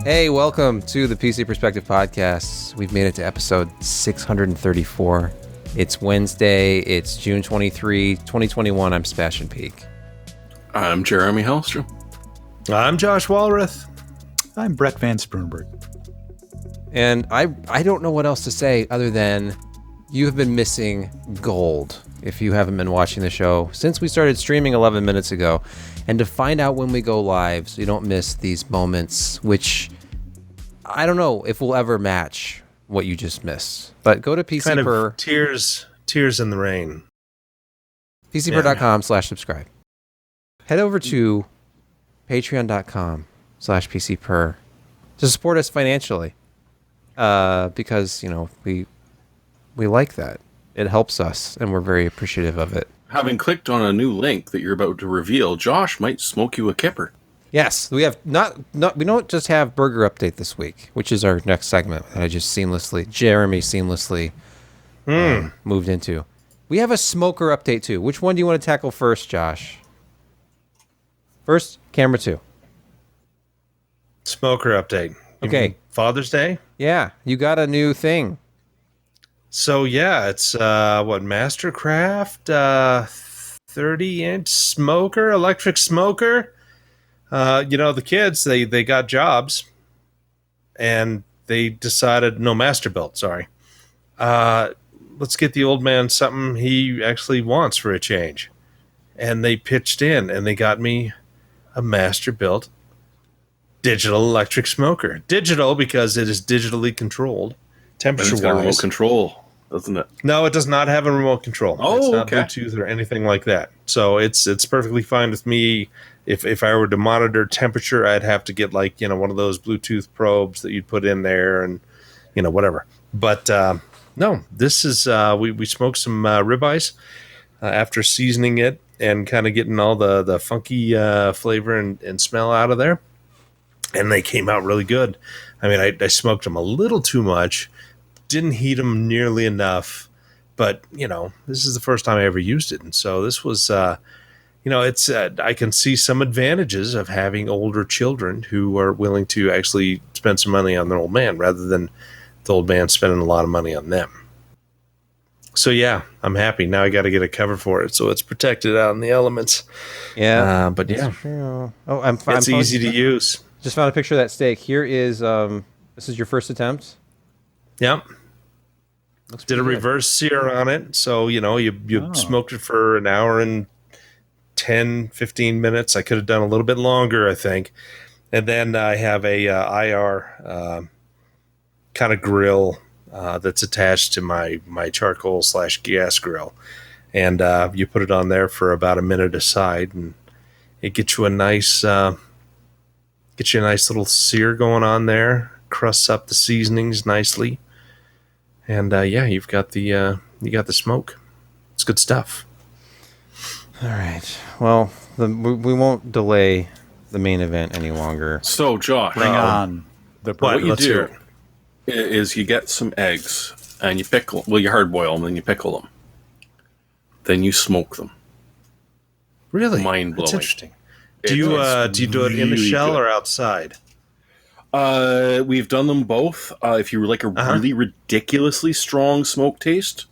Hey, welcome to the PC Perspective Podcast. We've made it to episode 634. It's Wednesday. It's June 23, 2021. I'm Sebastian Peak. I'm Jeremy Hellstrom. I'm Josh Walrath. I'm Brett Van Spoonberg. And I don't know what else to say other than you have been missing gold if you haven't been watching the show since we started streaming 11 minutes ago. And to find out when we go live so you don't miss these moments, which I don't know if we'll ever match what you just missed. But go to PCPer. Tears in the rain. PCPer.com/subscribe. Head over to patreon.com/PCPer to support us financially. Because, you know, we like that. It helps us, and we're very appreciative of it. Having clicked on a new link that you're about to reveal, Josh might smoke you a kipper. Yes, we have we don't just have burger update this week, which is our next segment that I just Jeremy seamlessly moved into. We have a smoker update too. Which one do you want to tackle first, Josh? First, camera 2. Smoker update. Okay. Father's Day? Yeah, you got a new thing. So yeah, it's Mastercraft 30-inch smoker, electric smoker. The kids, they got jobs and they decided, no, Masterbuilt, sorry. Let's get the old man something he actually wants for a change. And they pitched in and they got me a Masterbuilt digital electric smoker. Digital because it is digitally controlled, temperature-wise. It's got remote control, doesn't it? No, it does not have a remote control. Oh, it's not okay. Bluetooth or anything like that. So it's perfectly fine with me. If I were to monitor temperature, I'd have to get one of those Bluetooth probes that you'd put in there and whatever. But no, this is we smoked some ribeyes after seasoning it and kind of getting all the funky flavor and smell out of there. And they came out really good. I mean, I smoked them a little too much, didn't heat them nearly enough, but, this is the first time I ever used it. And so this was, it's I can see some advantages of having older children who are willing to actually spend some money on their old man rather than the old man spending a lot of money on them. So, yeah, I'm happy. Now I got to get a cover for it so it's protected out in the elements. Yeah. But, yeah. Oh, I'm fine. It's easy to use. Just found a picture of that steak. Here is, this is your first attempt? Yep. Did a good. reverse sear on it. So, you smoked it for an hour and 10, 15 minutes. I could have done a little bit longer, I think. And then I have a IR kind of grill that's attached to my charcoal/gas grill. And you put it on there for about a minute aside, and it gets you a nice little sear going on there. Crusts up the seasonings nicely. And you've got the smoke. It's good stuff. All right. Well, we won't delay the main event any longer. So, Josh, Bring on the what you let's hear do it. is you get some eggs and you pickle. Well, you hard boil them, then you pickle them. Then you smoke them. Really? Mind blowing. That's interesting. Do you do it in the shell good. or outside? We've done them both. If you like a really ridiculously strong smoke taste,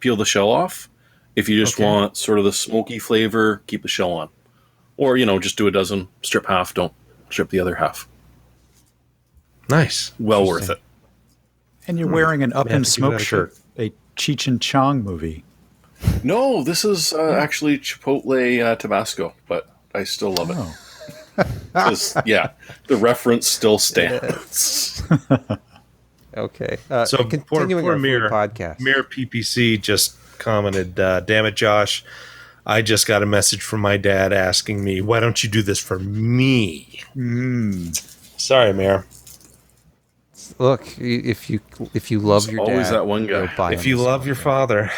peel the shell off. If you just want sort of the smoky flavor, keep the shell on. Or, just do a dozen, strip half, don't strip the other half. Nice. Well worth it. And you're wearing an Up have in to give Smoke that a shirt, a Cheech and Chong movie. No, this is actually Chipotle Tabasco, but I still love it. Oh. 'Cause, the reference still stands. Okay. So continuing poor our Mir podcast. Mir PPC just commented, damn it, Josh. I just got a message from my dad asking me, why don't you do this for me? Sorry, Mir. Look, if you love your always dad, that one guy. you'll buy If him you this love one. your father,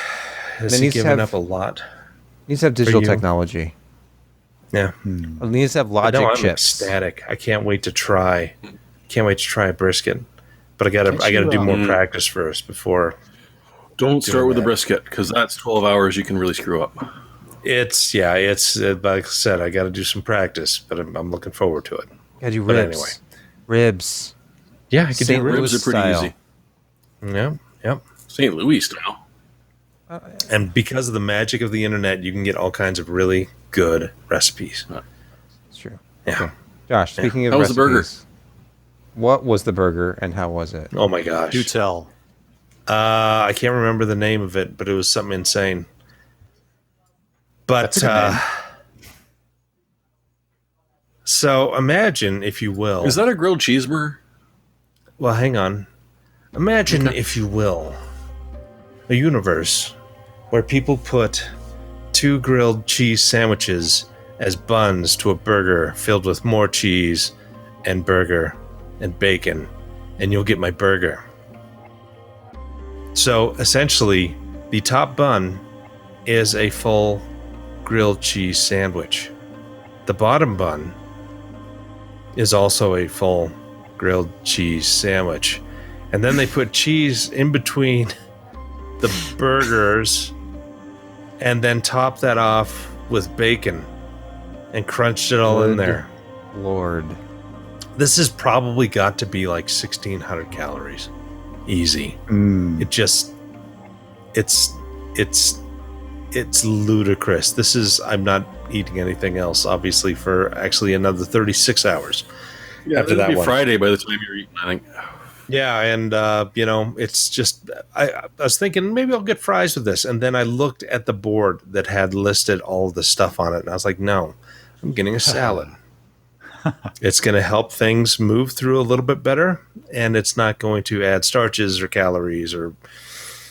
has Then he he's given have- up a lot? He needs to have digital you. technology. Yeah. He needs to have logic No, I'm chips. ecstatic. I can't wait to try. Can't wait to try a brisket. But I gotta do more practice first before. Don't start with the that. brisket, because that's 12 hours you can really screw up. It's like I said, I got to do some practice, but I'm looking forward to it. Gotta do But ribs. anyway. Ribs. Yeah, I could do St. ribs. Louis Ribs are pretty style. easy. Yeah, yep. St. Louis style. And because of the magic of the internet, you can get all kinds of really good recipes. It's true. Yeah. Okay. Josh, speaking of How was the burger? recipes, what was the burger and how was it? Oh my gosh. Do tell. I can't remember the name of it, but it was something insane. But That's a good name. so imagine, if you will. Is that a grilled cheeseburger? Well, hang on. Imagine, if you will, a universe where people put 2 grilled cheese sandwiches as buns to a burger filled with more cheese and burger and bacon, and you'll get my burger. So essentially, the top bun is a full grilled cheese sandwich. The bottom bun is also a full grilled cheese sandwich. And then they put cheese in between the burgers and then top that off with bacon and crunched it all in Good there. Lord. This has probably got to be like 1,600 calories. Easy. It just, it's ludicrous. This is, I'm not eating anything else, obviously, for actually another 36 hours. Yeah, after it'll that be one. Friday by the time you're eating, I think. Yeah, and it's just I was thinking maybe I'll get fries with this, and then I looked at the board that had listed all the stuff on it, and I was like, no, I'm getting a salad. It's going to help things move through a little bit better, and it's not going to add starches or calories or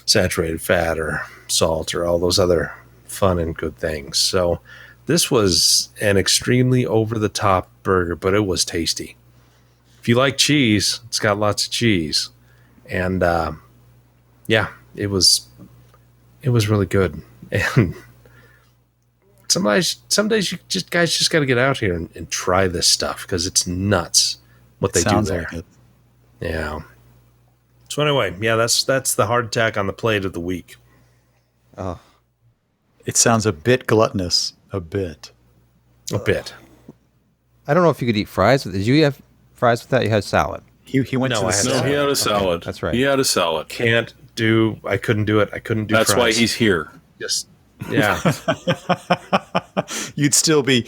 saturated fat or salt or all those other fun and good things. So this was an extremely over-the-top burger, but it was tasty. If you like cheese, it's got lots of cheese. And yeah, it was really good. And some days you just got to get out here and try this stuff because it's nuts what they do Sounds there. like it. Yeah. So anyway, yeah, that's the hardtack on the plate of the week. Oh, It sounds a bit gluttonous. A bit. A bit. I don't know if you could eat fries with it. Did you have fries with that? You had salad. He went No, to the I had No, salad. he had a salad. that's right. He had a salad. I couldn't do it. I couldn't do That's fries. why he's here. just yeah. You'd still be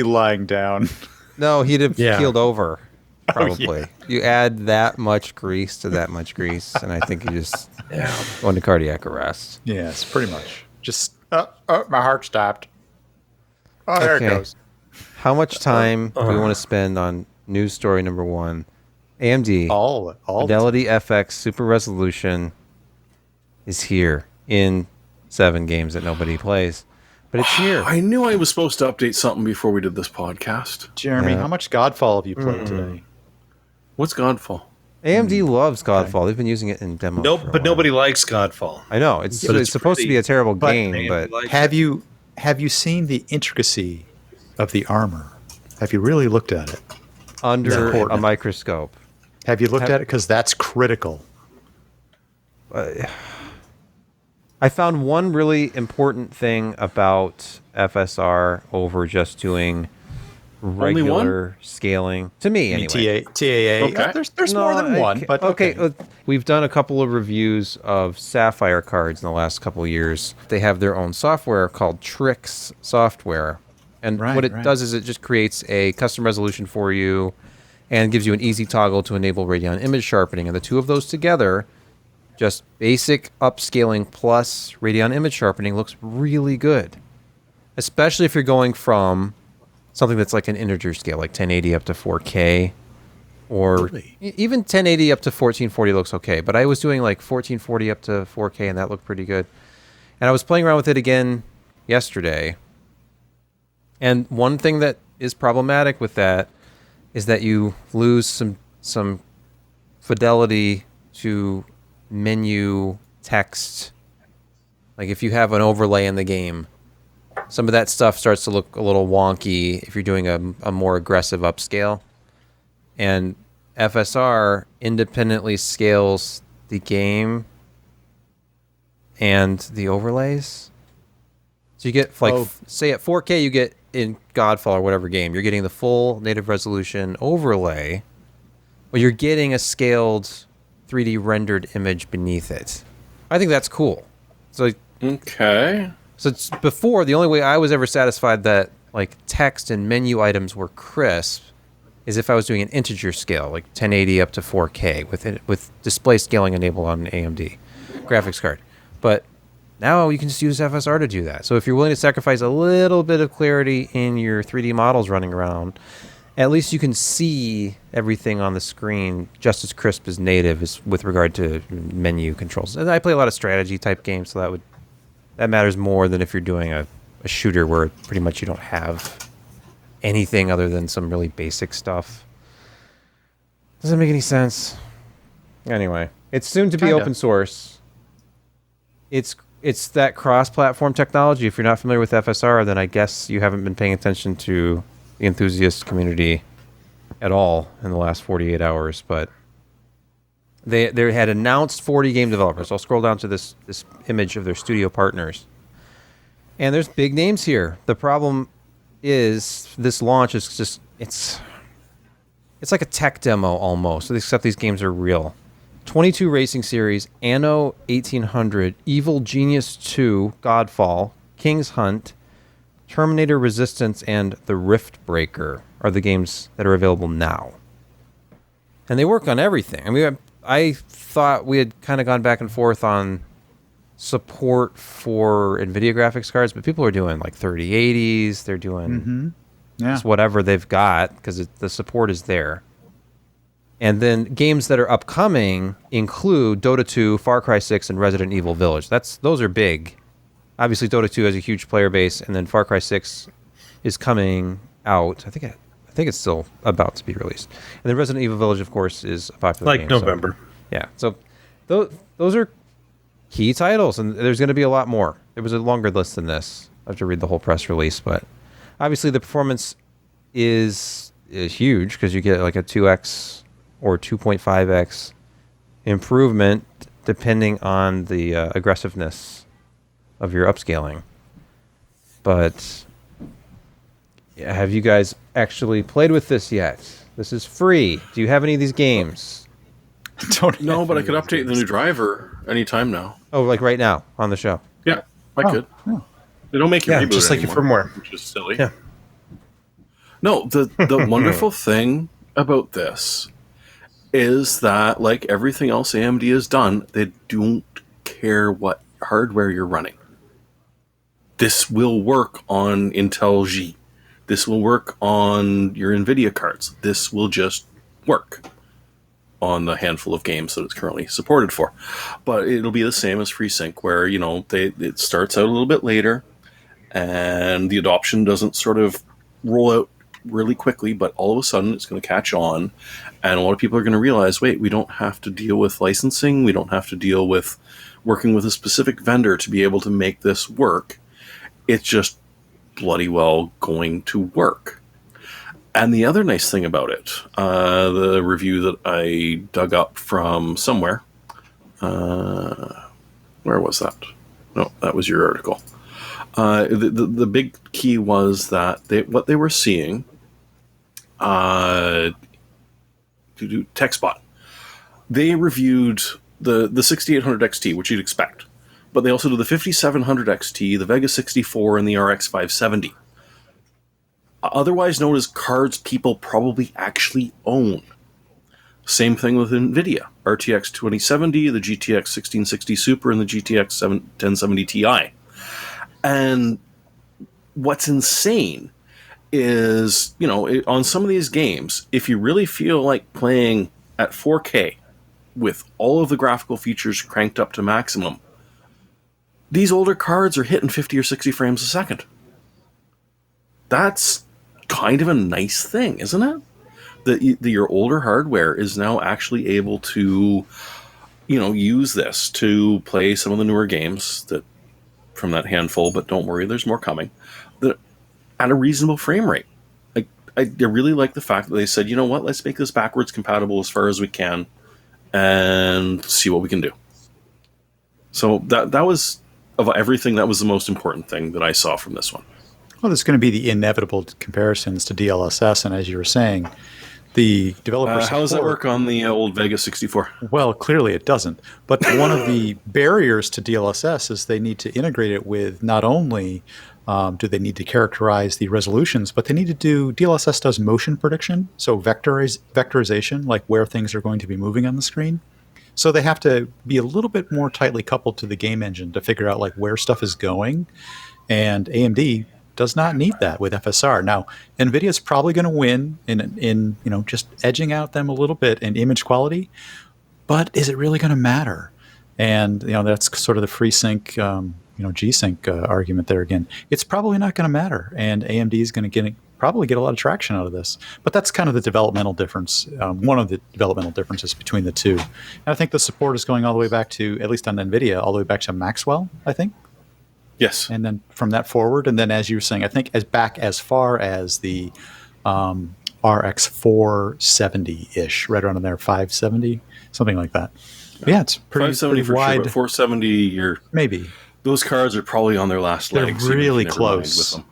lying down. No, he'd have Yeah. keeled over, Oh, probably. You add that much grease to that much grease, and I think you just Yeah. go into cardiac arrest. Yes, pretty much. Just my heart stopped. Oh, there Okay. it goes. How much time do we want to spend on news story number 1? AMD All FidelityFX Super Resolution is here in 7 games that nobody plays, but it's here. I knew I was supposed to update something before we did this podcast. Jeremy, Yeah. how much Godfall have you played today? What's Godfall? AMD loves Godfall. They've been using it in demos. Nope, for a but while. nobody likes Godfall. I know it's, But it's supposed to pretty. be a terrible But game, but Have you seen the intricacy of the armor? Have you really looked at it? under important. a microscope. Have you looked at it? Because that's critical. I found one really important thing about FSR over just doing regular scaling. To me, I mean, anyway. TAA. Okay. There's more than one, but okay. We've done a couple of reviews of Sapphire cards in the last couple of years. They have their own software called Trix software. And Right, what it right. does is it just creates a custom resolution for you and gives you an easy toggle to enable Radeon image sharpening. And the two of those together, just basic upscaling plus Radeon image sharpening, looks really good. Especially if you're going from something that's like an integer scale, like 1080 up to 4K, or Really? even 1080 up to 1440 looks okay. But I was doing like 1440 up to 4K, and that looked pretty good. And I was playing around with it again yesterday. And one thing that is problematic with that is that you lose some fidelity to menu text. Like if you have an overlay in the game, some of that stuff starts to look a little wonky if you're doing a more aggressive upscale. And FSR independently scales the game and the overlays. So you get, like, say at 4K, you get in Godfall or whatever game, you're getting the full native resolution overlay. Well, you're getting a scaled 3D rendered image beneath it. I think that's cool. So Okay. So it's before, the only way I was ever satisfied that like text and menu items were crisp is if I was doing an integer scale, like 1080 up to 4K with display scaling enabled on an AMD graphics card. But now you can just use FSR to do that. So if you're willing to sacrifice a little bit of clarity in your 3D models running around, at least you can see everything on the screen just as crisp as native is with regard to menu controls. And I play a lot of strategy type games, so that matters more than if you're doing a shooter where pretty much you don't have anything other than some really basic stuff. Doesn't make any sense. Anyway, it's soon to be open source. It's that cross-platform technology. If you're not familiar with FSR, then I guess you haven't been paying attention to the enthusiast community at all in the last 48 hours. But they had announced 40 game developers. I'll scroll down to this image of their studio partners. And there's big names here. The problem is this launch is just it's like a tech demo almost, except these games are real. 22 Racing Series, Anno 1800, Evil Genius 2, Godfall, King's Hunt, Terminator Resistance, and The Rift Breaker are the games that are available now. And they work on everything. I mean, I thought we had kind of gone back and forth on support for NVIDIA graphics cards, but people are doing like 3080s. They're doing just whatever they've got because the support is there. And then games that are upcoming include Dota 2, Far Cry 6, and Resident Evil Village. Those are big. Obviously, Dota 2 has a huge player base, and then Far Cry 6 is coming out. I think it's still about to be released. And then Resident Evil Village, of course, is a popular game. Like November. So, yeah. So those are key titles, and there's going to be a lot more. There was a longer list than this. I have to read the whole press release, but obviously the performance is huge because you get like a 2x or 2.5x improvement depending on the aggressiveness of your upscaling. But have you guys actually played with this yet? This is free. Do you have any of these games? No, but I could update the new driver anytime now. Oh, like right now on the show? Yeah, I could. Oh. They don't make you reboot just like anymore, your firmware, which is silly. Yeah. No, the wonderful thing about this is that, like everything else AMD has done, they don't care what hardware you're running. This will work on Intel G. This will work on your NVIDIA cards. This will just work on the handful of games that it's currently supported for. But it'll be the same as FreeSync, where, it starts out a little bit later, and the adoption doesn't sort of roll out really quickly, but all of a sudden it's going to catch on, and a lot of people are going to realize, wait, we don't have to deal with licensing, we don't have to deal with working with a specific vendor to be able to make this work. It's just bloody well going to work. And the other nice thing about it, the review that I dug up from somewhere, where was that? No, that was your article. The big key was that what they were seeing, to do TechSpot, they reviewed the 6800 XT, which you'd expect, but they also did the 5700 XT, the Vega 64, and the RX 570. Otherwise known as cards people probably actually own. Same thing with NVIDIA. RTX 2070, the GTX 1660 Super, and the GTX 1070 Ti. And what's insane is, on some of these games, if you really feel like playing at 4K with all of the graphical features cranked up to maximum, these older cards are hitting 50 or 60 frames a second. That's kind of a nice thing, isn't it? That your older hardware is now actually able to, use this to play some of the newer games that from that handful, but don't worry, there's more coming, that at a reasonable frame rate. I really like the fact that they said, you know what, let's make this backwards compatible as far as we can and see what we can do. So that was, of everything, that was the most important thing that I saw from this one. Well, there's going to be the inevitable comparisons to DLSS, and as you were saying, The developer How does that support- work on the old Vega 64? Well, clearly it doesn't. But one of the barriers to DLSS is they need to integrate it with not only do they need to characterize the resolutions, but they need to do DLSS does motion prediction, so vectorization, like where things are going to be moving on the screen. So they have to be a little bit more tightly coupled to the game engine to figure out like where stuff is going. And AMD does not need that with FSR. Now, NVIDIA is probably going to win in just edging out them a little bit in image quality, but is it really going to matter? And that's sort of the FreeSync, G-Sync argument there again. It's probably not going to matter, and AMD is going to probably get a lot of traction out of this. But that's kind of the developmental difference, one of the developmental differences between the two. And I think the support is going all the way back to, at least on NVIDIA, all the way back to Maxwell, I think. Yes. And then from that forward, and then as you were saying, I think as far as the RX 470-ish, right around in there, 570, something like that. But yeah, it's pretty 570 for wide. sure, but 470, maybe. Those cards are probably on their last They're legs. really Never mind close. with them.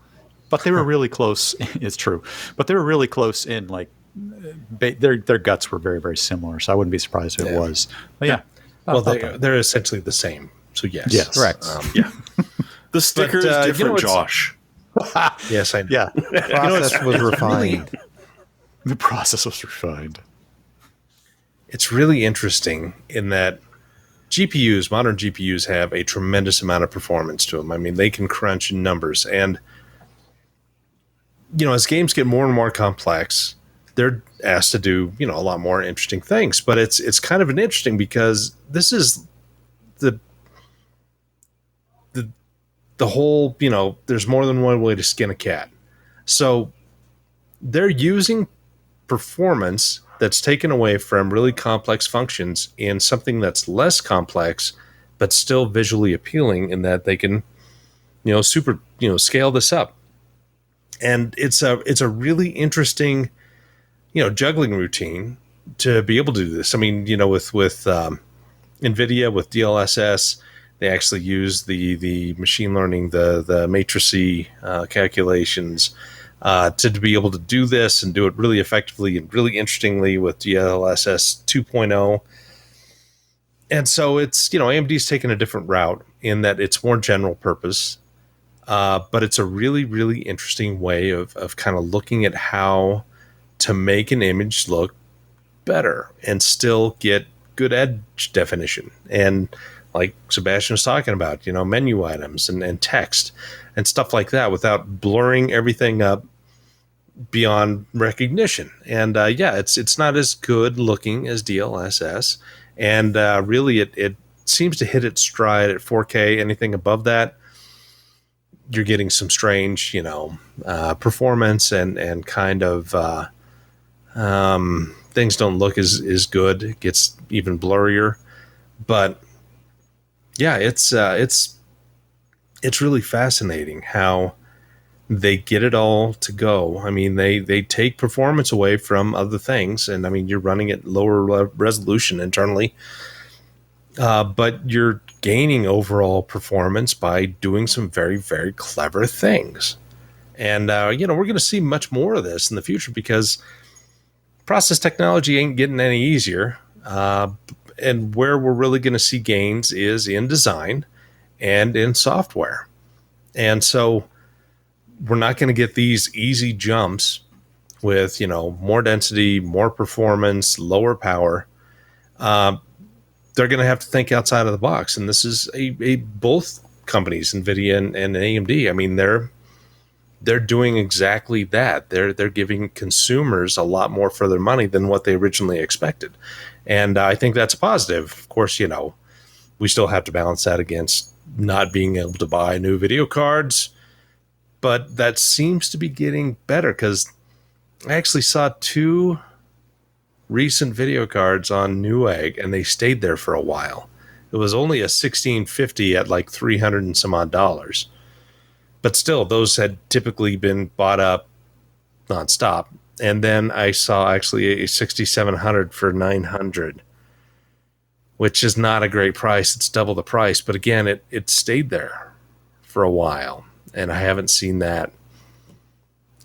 But they were really close. It's true. But they were really close in, like, their guts were very, very similar. So I wouldn't be surprised if it was. But yeah. Well, they're essentially the same. So yes. Yes. Correct. Yeah. The sticker is different, Josh. Yes, I know. Yeah. The process was refined. The process was refined. It's really interesting in that modern GPUs have a tremendous amount of performance to them. I mean, they can crunch numbers. And, as games get more and more complex, they're asked to do, a lot more interesting things. But it's kind of interesting because this is the whole, there's more than one way to skin a cat. So they're using performance that's taken away from really complex functions in something that's less complex, but still visually appealing in that they can, scale this up. And it's a really interesting, juggling routine to be able to do this. I mean, with NVIDIA, with DLSS, they actually use the machine learning, the matrice calculations to be able to do this and do it really effectively and really interestingly with DLSS 2.0. And so it's, AMD's taken a different route in that it's more general purpose, but it's a really, really interesting way of kind of looking at how to make an image look better and still get good edge definition. And like Sebastian was talking about, menu items and text and stuff like that without blurring everything up beyond recognition. And it's not as good looking as DLSS. And really, it seems to hit its stride at 4K. Anything above that, you're getting some strange, performance and kind of things don't look as good. It gets even blurrier. But yeah, it's really fascinating how they get it all to go. I mean, they take performance away from other things, and I mean, you're running at lower resolution internally, but you're gaining overall performance by doing some very, very clever things. And we're going to see much more of this in the future because process technology ain't getting any easier. And where we're really going to see gains is in design and in software. And so we're not going to get these easy jumps with, more density, more performance, lower power. They're going to have to think outside of the box. And this is a both companies, NVIDIA and AMD. I mean, they're doing exactly that. They're giving consumers a lot more for their money than what they originally expected. And I think that's a positive. Of course, we still have to balance that against not being able to buy new video cards. But that seems to be getting better because I actually saw 2 recent video cards on Newegg, and they stayed there for a while. It was only a 1650 at like $300 and some odd dollars. But still, those had typically been bought up nonstop. And then I saw actually a 6700 for $900, which is not a great price. It's double the price. But again, it stayed there for a while. And I haven't seen that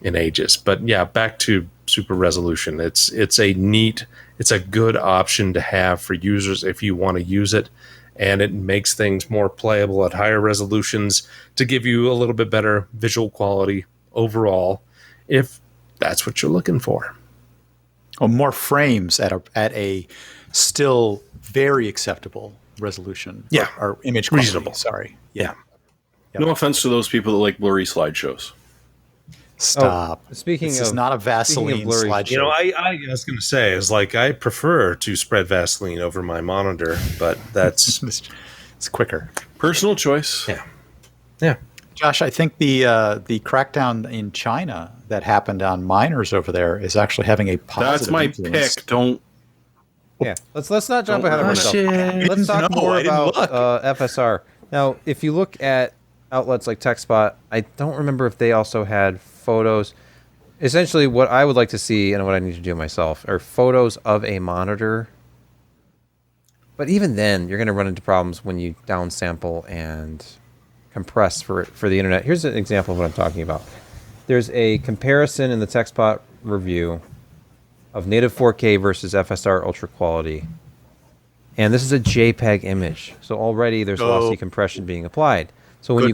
in ages. But yeah, back to super resolution. It's a good option to have for users if you want to use it, and it makes things more playable at higher resolutions to give you a little bit better visual quality overall, if that's what you're looking for. Well, more frames at a still very acceptable resolution. Yeah. Or image quality. Reasonable. Sorry. Yeah. Yep. No offense to those people that like blurry slideshows. Stop. Speaking this of, is not a Vaseline blurry, slideshow. You know, I was going to say, is like, I prefer to spread Vaseline over my monitor, but that's... it's quicker. Personal choice. Yeah. Josh, I think the crackdown in China that happened on miners over there is actually having a positive That's my influence. pick. Don't. Yeah, let's not jump ahead of ourselves. Let's talk more about FSR. Now, if you look at outlets like TechSpot, I don't remember if they also had photos. Essentially, what I would like to see and what I need to do myself are photos of a monitor. But even then, you're going to run into problems when you downsample and compress for the internet. Here's an example of what I'm talking about. There's a comparison in the TechSpot review of native 4K versus FSR ultra quality. And this is a JPEG image. So already there's lossy compression being applied. So when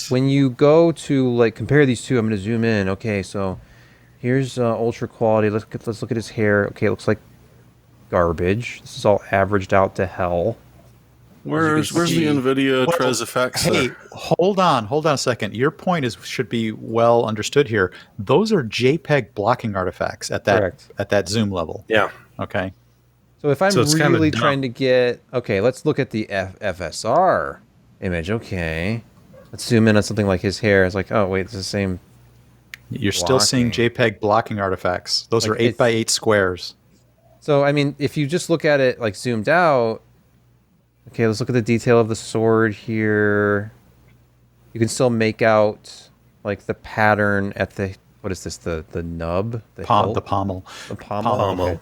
when you go to like compare these two, I'm going to zoom in. Okay, so here's ultra quality. Let's look at his hair. Okay, it looks like garbage. This is all averaged out to hell. Where's the NVIDIA TresFX? Hey, hold on a second. Your point should be well understood here. Those are JPEG blocking artifacts at that zoom level. Yeah. Okay. So if I'm really trying to get, okay, let's look at the FSR image. Okay, let's zoom in on something like his hair. It's like, oh wait, it's the same. You're still seeing JPEG blocking artifacts. Those are 8x8 squares. So I mean, if you just look at it like zoomed out. Okay, let's look at the detail of the sword here. You can still make out like the pattern at the, what is this? The nub? The pommel. The pommel. Okay.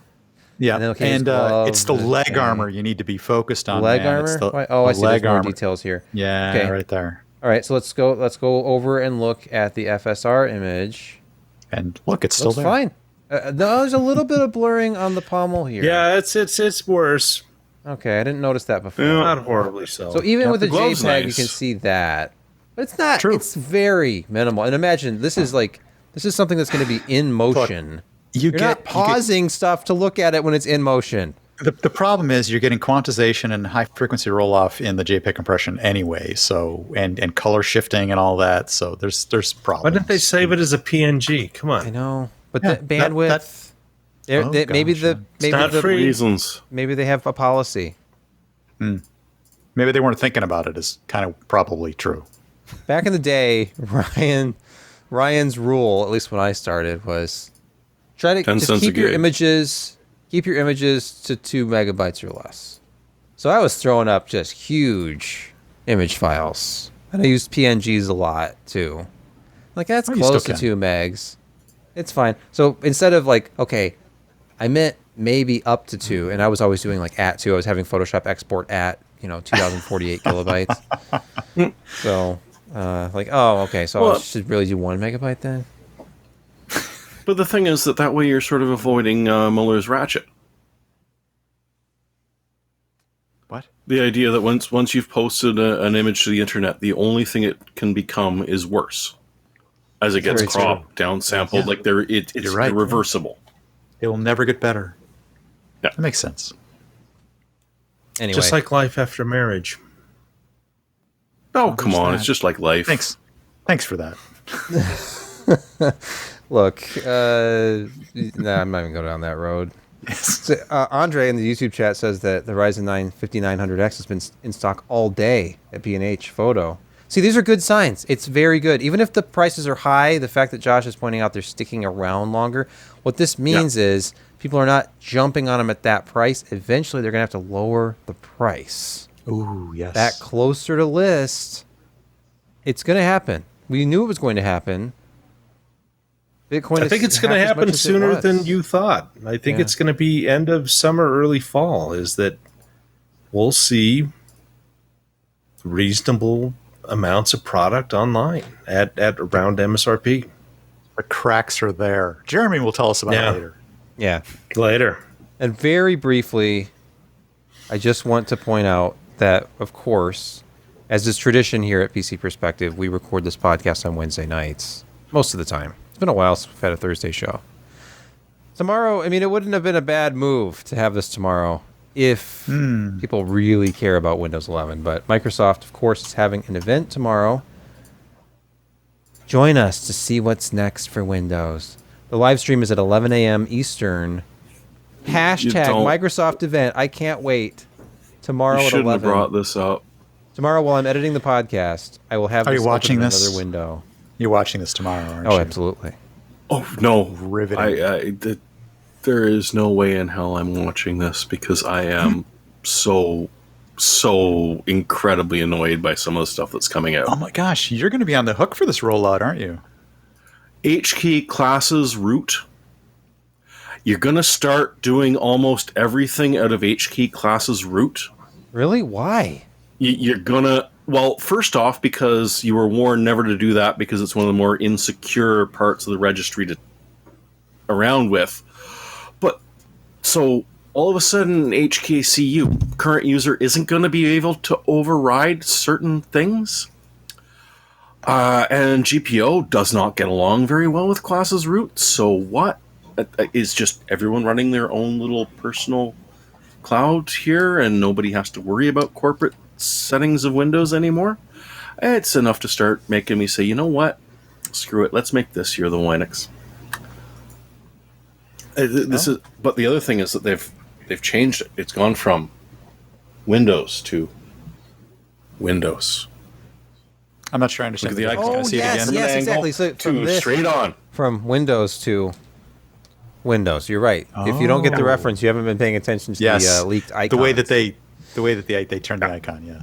Yeah, and it's the leg armor you need to be focused on. Leg armor? I see. There's more details here. Yeah, okay. Right there. All right, so let's go over and look at the FSR image. And look, it's still there. Fine. There's a little bit of blurring on the pommel here. Yeah, it's worse. Okay, I didn't notice that before. Yeah, not horribly so. So even with the JPEG, you can see that, but it's not. True. It's very minimal. And imagine this is something that's going to be in motion. You're not pausing stuff to look at it when it's in motion. The problem is you're getting quantization and high frequency roll off in the JPEG compression anyway. So and color shifting and all that. So there's problems. Why didn't they save it as a PNG? Come on. I know, but the bandwidth. Maybe reasons. Maybe they have a policy. Maybe they weren't thinking about it. Is kind of probably true. Back in the day, Ryan's rule, at least when I started, was try to just keep your images to 2 megabytes or less. So I was throwing up just huge image files, and I used PNGs a lot too. Like that's close to 2 megs. It's fine. So instead of like, okay, I meant maybe up to 2, and I was always doing like at 2. I was having Photoshop export at 2048 kilobytes. So like, oh, okay, so I should really do 1 megabyte then. But the thing is that way you're sort of avoiding Muller's ratchet. What? The idea that once you've posted an image to the internet, the only thing it can become is worse. As it gets cropped, downsampled, like it's irreversible. It will never get better. Yeah. That makes sense. Anyway. Just like life after marriage. Oh, come on. It's just like life. Thanks for that. Look, I'm not even going down that road. So, Andre in the YouTube chat says that the Ryzen 9 5900X has been in stock all day at B&H Photo. See, these are good signs. It's very good. Even if the prices are high, the fact that Josh is pointing out they're sticking around longer, what this means is people are not jumping on them at that price. Eventually, they're going to have to lower the price. Ooh, yes. Back closer to list. It's going to happen. We knew it was going to happen. Bitcoin. I think it's going to happen sooner than you thought. I think it's going to be end of summer, early fall. Is that we'll see reasonable amounts of product online at around MSRP. The cracks are there. Jeremy will tell us about it later. Yeah. Later. And very briefly, I just want to point out that, of course, as is tradition here at PC Perspective, we record this podcast on Wednesday nights, most of the time. It's been a while since we've had a Thursday show. Tomorrow, I mean, it wouldn't have been a bad move to have this tomorrow if people really care about Windows 11. But Microsoft, of course, is having an event tomorrow. Join us to see what's next for Windows. The live stream is at 11 a.m. Eastern. Hashtag Microsoft event. I can't wait. Tomorrow at 11. You shouldn't have brought this up. Tomorrow, while I'm editing the podcast, I will have. Are you watching open this? Another window. You're watching this tomorrow, aren't you? Oh, absolutely. Oh no, Riveting. There is no way in hell I'm watching this because I am so incredibly annoyed by some of the stuff that's coming out. Oh my gosh, you're going to be on the hook for this rollout, aren't you? HKey classes root. You're going to start doing almost everything out of HKey classes root. Really? Why? You're going to... Well, first off, because you were warned never to do that because it's one of the more insecure parts of the registry to around with. But, so, all of a sudden, HKCU, current user, isn't going to be able to override certain things. And GPO does not get along very well with classes root, so what? Is just everyone running their own little personal cloud here and nobody has to worry about corporate settings of Windows anymore? It's enough to start making me say, you know what? Screw it. Let's make this here the Hynix. But the other thing is that they've changed it. It's gone from Windows to Windows. I'm not sure I understand. Look at the icon. Oh, Can I see yes, it again? yes, exactly. So from this, straight on. From Windows to Windows. You're right. If you don't get the reference, you haven't been paying attention to the leaked icon. The way that they turned the icon, yeah.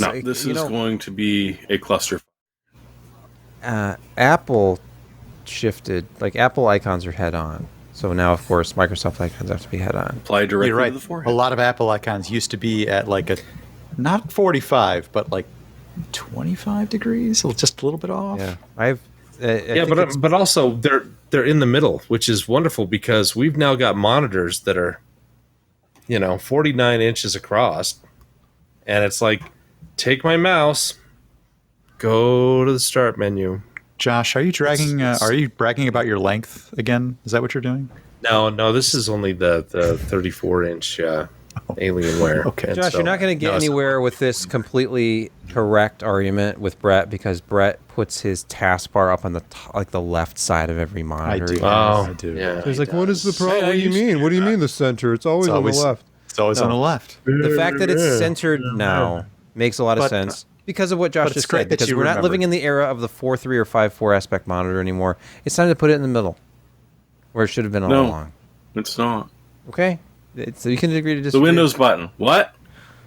No, this is going to be a cluster. Apple shifted, like Apple icons are head on. So now, of course, Microsoft icons have to be head on. Apply directly You're right. to the forehead. A lot of Apple icons used to be at like a, not 45, but like 25 degrees, just a little bit off. Yeah, I think but also they're in the middle, which is wonderful because we've now got monitors that are, 49 inches across, and it's like, take my mouse, go to the start menu. Josh, are you dragging? Are you bragging about your length again? Is that what you're doing? No, this is only the 34-inch Alienware. Okay, And Josh, so- you're not going to get anywhere with this completely correct argument with Brett because Brett puts his taskbar up on the the left side of every monitor. I do. Yeah. He's like, what is the problem? What do you mean? What do you mean the center? It's always on the left. It's always on the left. The fact that it's centered now makes a lot of sense because of what Josh but it's just great said. that Because you we're not remembered. living in the era of the 4.3 or 5.4 aspect monitor anymore. It's time to put it in the middle, where it should have been all along. It's not. Okay, so you can agree to disagree. The Windows button. What?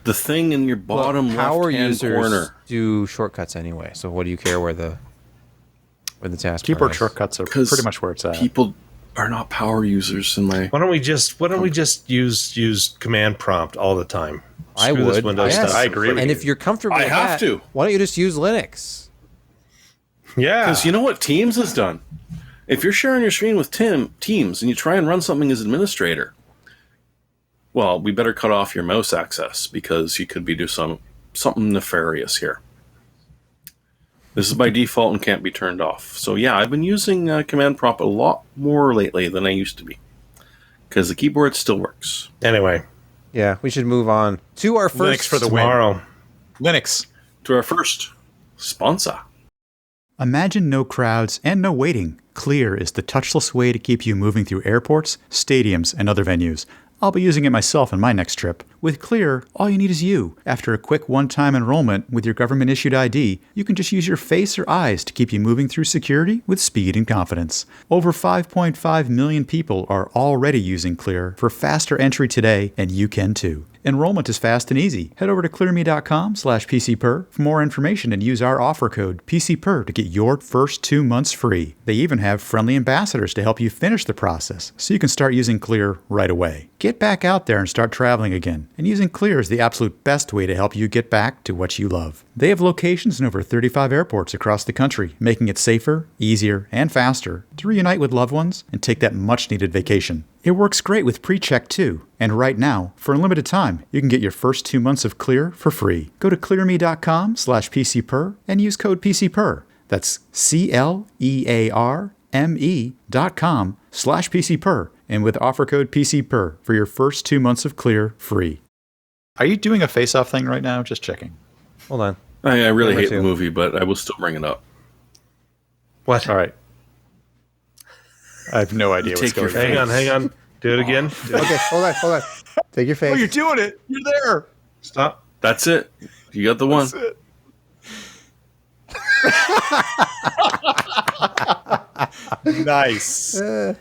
The thing in your bottom power left-hand users corner. do shortcuts anyway. So what do you care where the task Keyboard is? shortcuts are 'Cause pretty much where it's at. People are not power users in my... Why don't we just use command prompt all the time? I Screw this would. Windows Yes. stuff. I agree with And you. if you're comfortable, I with have that, to. Why don't you just use Linux? Yeah. Because you know what Teams has done? If you're sharing your screen with Teams and you try and run something as administrator, well, we better cut off your mouse access because you could be doing something nefarious here. This is by default and can't be turned off. So yeah, I've been using command prompt a lot more lately than I used to be because the keyboard still works. Anyway, Yeah, we should move on to our first. Linux for the win. tomorrow. Linux. To our first sponsor. Imagine no crowds and no waiting. Clear is the touchless way to keep you moving through airports, stadiums, and other venues. I'll be using it myself on my next trip. With Clear, all you need is you. After a quick one-time enrollment with your government-issued ID, you can just use your face or eyes to keep you moving through security with speed and confidence. Over 5.5 million people are already using Clear for faster entry today, and you can too. Enrollment is fast and easy. Head over to clearme.com/PCPer for more information and use our offer code PCPer to get your first 2 months free. They even have friendly ambassadors to help you finish the process so you can start using Clear right away. Get back out there and start traveling again. And using Clear is the absolute best way to help you get back to what you love. They have locations in over 35 airports across the country, making it safer, easier, and faster to reunite with loved ones and take that much-needed vacation. It works great with PreCheck too. And right now, for a limited time, you can get your first 2 months of Clear for free. Go to clearme.com/PCPer and use code PCPer. That's CLEARME.com/PCPer. And with offer code PCPer for your first 2 months of Clear free. Are you doing a face-off thing right now? Just checking. Hold on. I really Number hate two. the movie, but I will still bring it up. What? All right. I have no idea what's Take your going on. Hang on. Do it again. Do it. Okay, hold on. Take your face. Oh, you're doing it. You're there. Stop. That's it. You got the one. That's it. Nice. All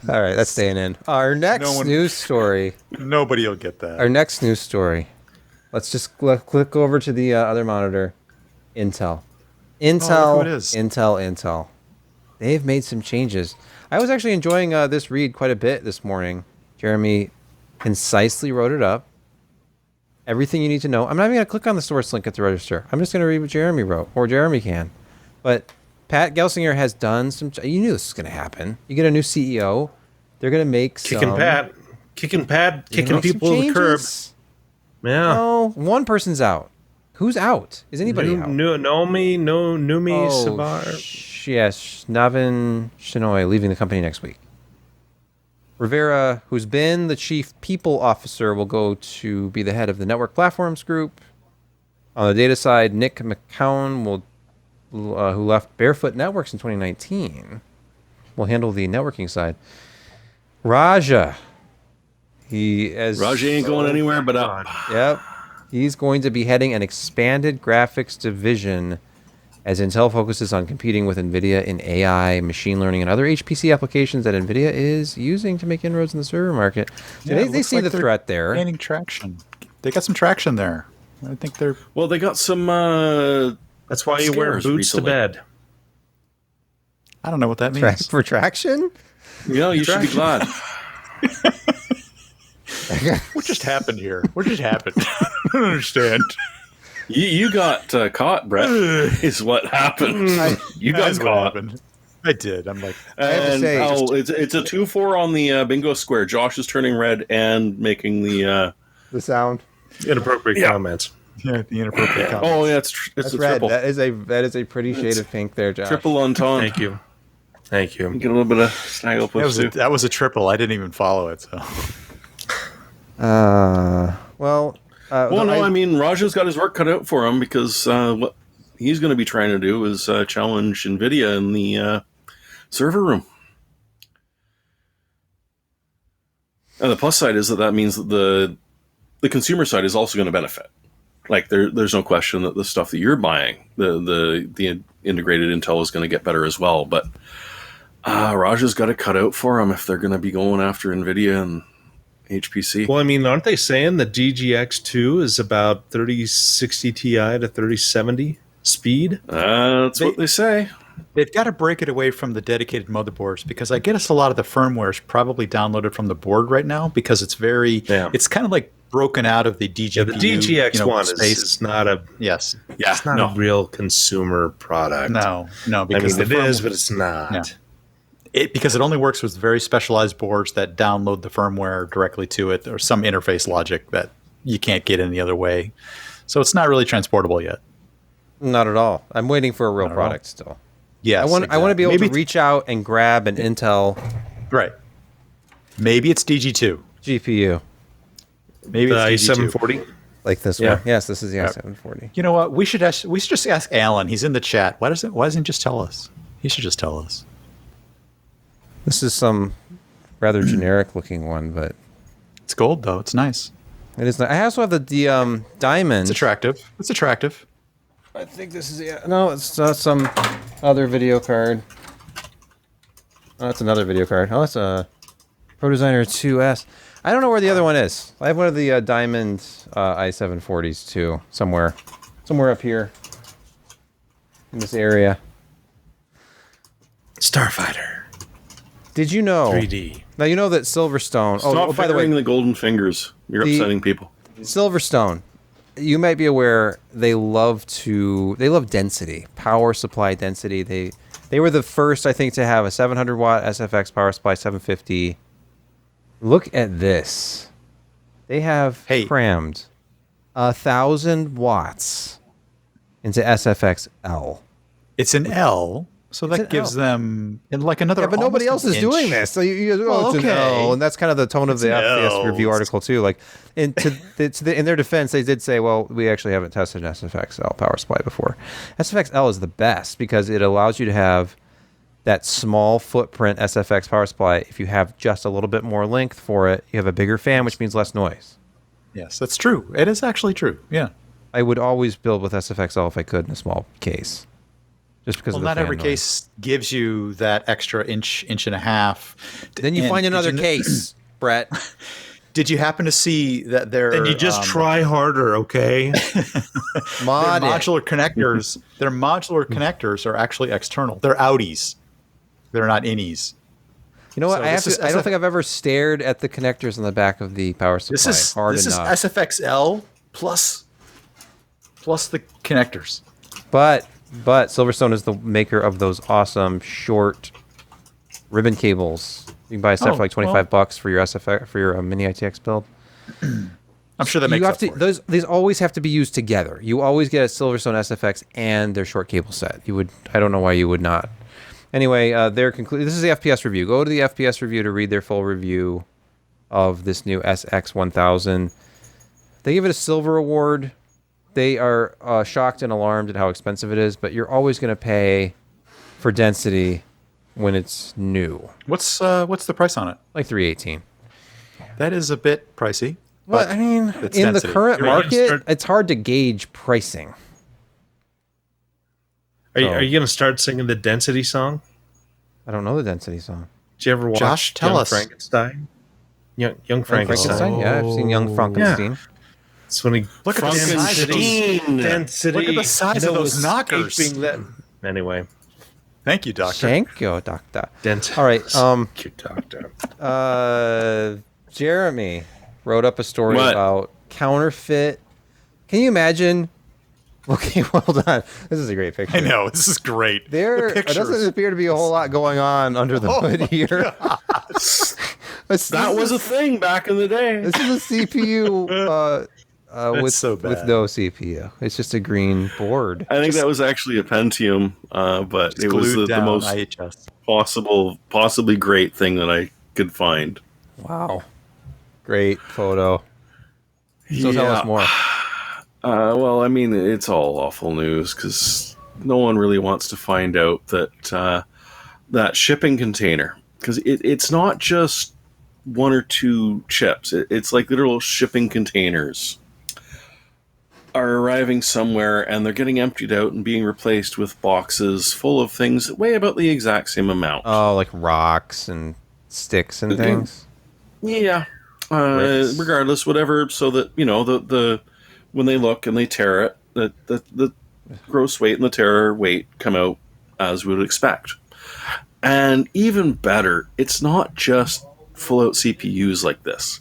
right, that's staying in. Our next news story. Nobody will get that. Our next news story. Let's just click over to the other monitor. Intel. look who it is. Intel. They've made some changes. I was actually enjoying this read quite a bit this morning. Jeremy concisely wrote it up. Everything you need to know. I'm not even going to click on the source link at the register. I'm just going to read what Jeremy wrote, or Jeremy can. But Pat Gelsinger has done some... You knew this was going to happen. You get a new CEO. They're going to make Kicking Kicking people to the curb. Yeah. No, one person's out. Who's out? Is anybody out? Numi Sabar. Yes, Navin Shinoy leaving the company next week. Rivera, who's been the chief people officer, will go to be the head of the network platforms group. On the data side, Nick McCown who left Barefoot Networks in 2019, will handle the networking side. Raja. Raja ain't going anywhere but up. Yep. He's going to be heading an expanded graphics division as Intel focuses on competing with NVIDIA in AI, machine learning, and other HPC applications that NVIDIA is using to make inroads in the server market. So they see the threat there. Gaining traction. They got some traction there. I think they're... Well, they got some... That's why you wear boots recently. to bed. I don't know what that means. For traction? Yeah, you should be glad. What just happened here? What just happened? I don't understand. You got caught, Brett, is what happened. You got That's what caught. happened. I did. I'm like... And say, it's a 2-4 on the bingo square. Josh is turning red and making the sound. Inappropriate comments. Yeah, the inappropriate comment. Oh yeah, it's That's a red. triple. That is a pretty shade of pink there, Josh. Triple entendre. Thank you. Get a little bit of snaggle push too. That was a triple. I didn't even follow it. So. I mean, Raja's got his work cut out for him because what he's going to be trying to do is challenge NVIDIA in the server room. And the plus side is that means that the consumer side is also going to benefit. Like there's no question that the stuff that you're buying, the integrated Intel is going to get better as well. But Raja's got to cut out for them if they're going to be going after NVIDIA and HPC. Well, I mean, aren't they saying the DGX2 is about 3060 Ti to 3070 speed? That's what they say. They've got to break it away from the dedicated motherboards because I guess a lot of the firmware is probably downloaded from the board right now because it's it's kind of like broken out of the DGPU. Yeah, the DGX one space. is not a it's not a real consumer product. No, I because mean, it is, but it's not. Yeah. Because it only works with very specialized boards that download the firmware directly to it or some interface logic that you can't get any other way. So it's not really transportable yet. Not at all. I'm waiting for a real product still. Yes, I want to be able to reach out and grab an Intel Right. Maybe it's DG2. GPU. Maybe it's DG2. i740. Like this one. Yes, this is the i740. You know what? We should just ask Alan. He's in the chat. Why doesn't he just tell us? He should just tell us. This is some rather generic looking one, but it's gold though. It's nice. It is. I also have the diamond. It's attractive. It's attractive. I think this is no. It's some other video card. Oh, that's another video card. Oh, it's a ProDesigner 2S. I don't know where the other one is. I have one of the diamond i740s too, somewhere up here in this area. Starfighter. Did you know? 3D. Now you know that SilverStone. Stop by the way, the golden fingers. You're upsetting people. SilverStone you might be aware they love density, power supply density. They were the first, I think, to have a 700 watt SFX power supply 750. Look at this. They have crammed 1,000 watts into SFX-L. It's an L, so that gives them like another. Yeah, but nobody else is doing this. So it's an L, and that's kind of the tone of the FPS review article too. Like, in their defense, they did say, "Well, we actually haven't tested an SFX-L power supply before." SFX-L is the best because it allows you to have that small footprint SFX power supply. If you have just a little bit more length for it, you have a bigger fan, which means less noise. Yes, that's true. It is actually true. Yeah. I would always build with SFX-L if I could in a small case. Just because of the not fan every noise. Case gives you that extra inch and a half. Then you find another case, Brett. Did you happen to see that there? Then you just try harder, okay? Modular connectors. Their modular connectors are actually external. They're outies. They're not innies. You know what? So I don't think I've ever stared at the connectors on the back of the power supply. This is SFX-L plus the connectors. But SilverStone is the maker of those awesome short ribbon cables. You can buy a set for like $25 for your SFX for your mini ITX build. I'm sure that makes up for it. These always have to be used together. You always get a SilverStone SFX and their short cable set. I don't know why you would not. Anyway, this is the FPS review. Go to the FPS review to read their full review of this new SX1000. They give it a silver award. They are shocked and alarmed at how expensive it is, but you're always going to pay for density when it's new. What's the price on it? Like $318. That is a bit pricey. But I mean, in the current market, it's hard to gauge pricing. Are you going to start singing the density song? I don't know the density song. Did you ever watch Josh, tell Young us. Frankenstein? Young Frankenstein. Yeah, I've seen Young Frankenstein. Yeah. It's when he Look at the size of those. density. Look at the size of those knockers. Anyway, thank you, Doctor. Thank you, Doctor. Density. All right. Thank you, Doctor. Jeremy wrote up a story about counterfeit. Can you imagine? Okay, well done. This is a great picture. I know, this is great. There doesn't appear to be a whole lot going on under the hood here. That was a thing back in the day. This is a CPU with no CPU. It's just a green board. I think that was actually a Pentium, but it was the most IHS. possibly great thing that I could find. Wow. Great photo. So tell us more. Well, I mean, it's all awful news because no one really wants to find out that that shipping container, because it's not just one or two chips. It's like literal shipping containers are arriving somewhere and they're getting emptied out and being replaced with boxes full of things that weigh about the exact same amount. Oh, like rocks and sticks and things? Yeah. Regardless, whatever, so that, you know, the when they look and they tear it, the gross weight and the tear weight come out as we would expect. And even better, it's not just full-out CPUs like this.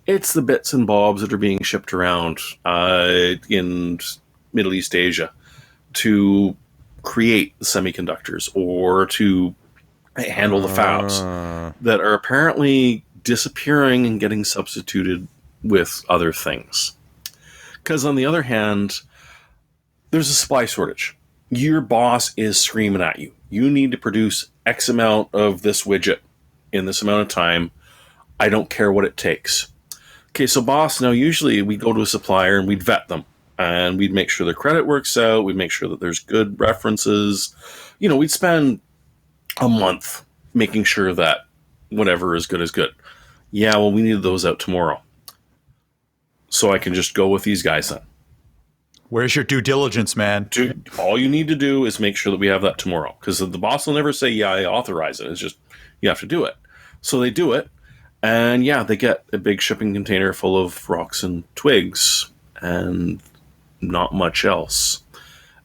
It's the bits and bobs that are being shipped around in Middle East Asia to create the semiconductors or to handle the fabs that are apparently disappearing and getting substituted with other things. Because on the other hand, there's a supply shortage. Your boss is screaming at you. You need to produce X amount of this widget in this amount of time. I don't care what it takes. Okay, so boss, now usually we go to a supplier and we'd vet them. And we'd make sure their credit works out. We'd make sure that there's good references. You know, we'd spend a month making sure that whatever is good is good. Yeah, well, we need those out tomorrow. So I can just go with these guys then. Where's your due diligence, man? All you need to do is make sure that we have that tomorrow. Because the boss will never say, yeah, I authorize it. It's just, you have to do it. So they do it. And yeah, they get a big shipping container full of rocks and twigs and not much else.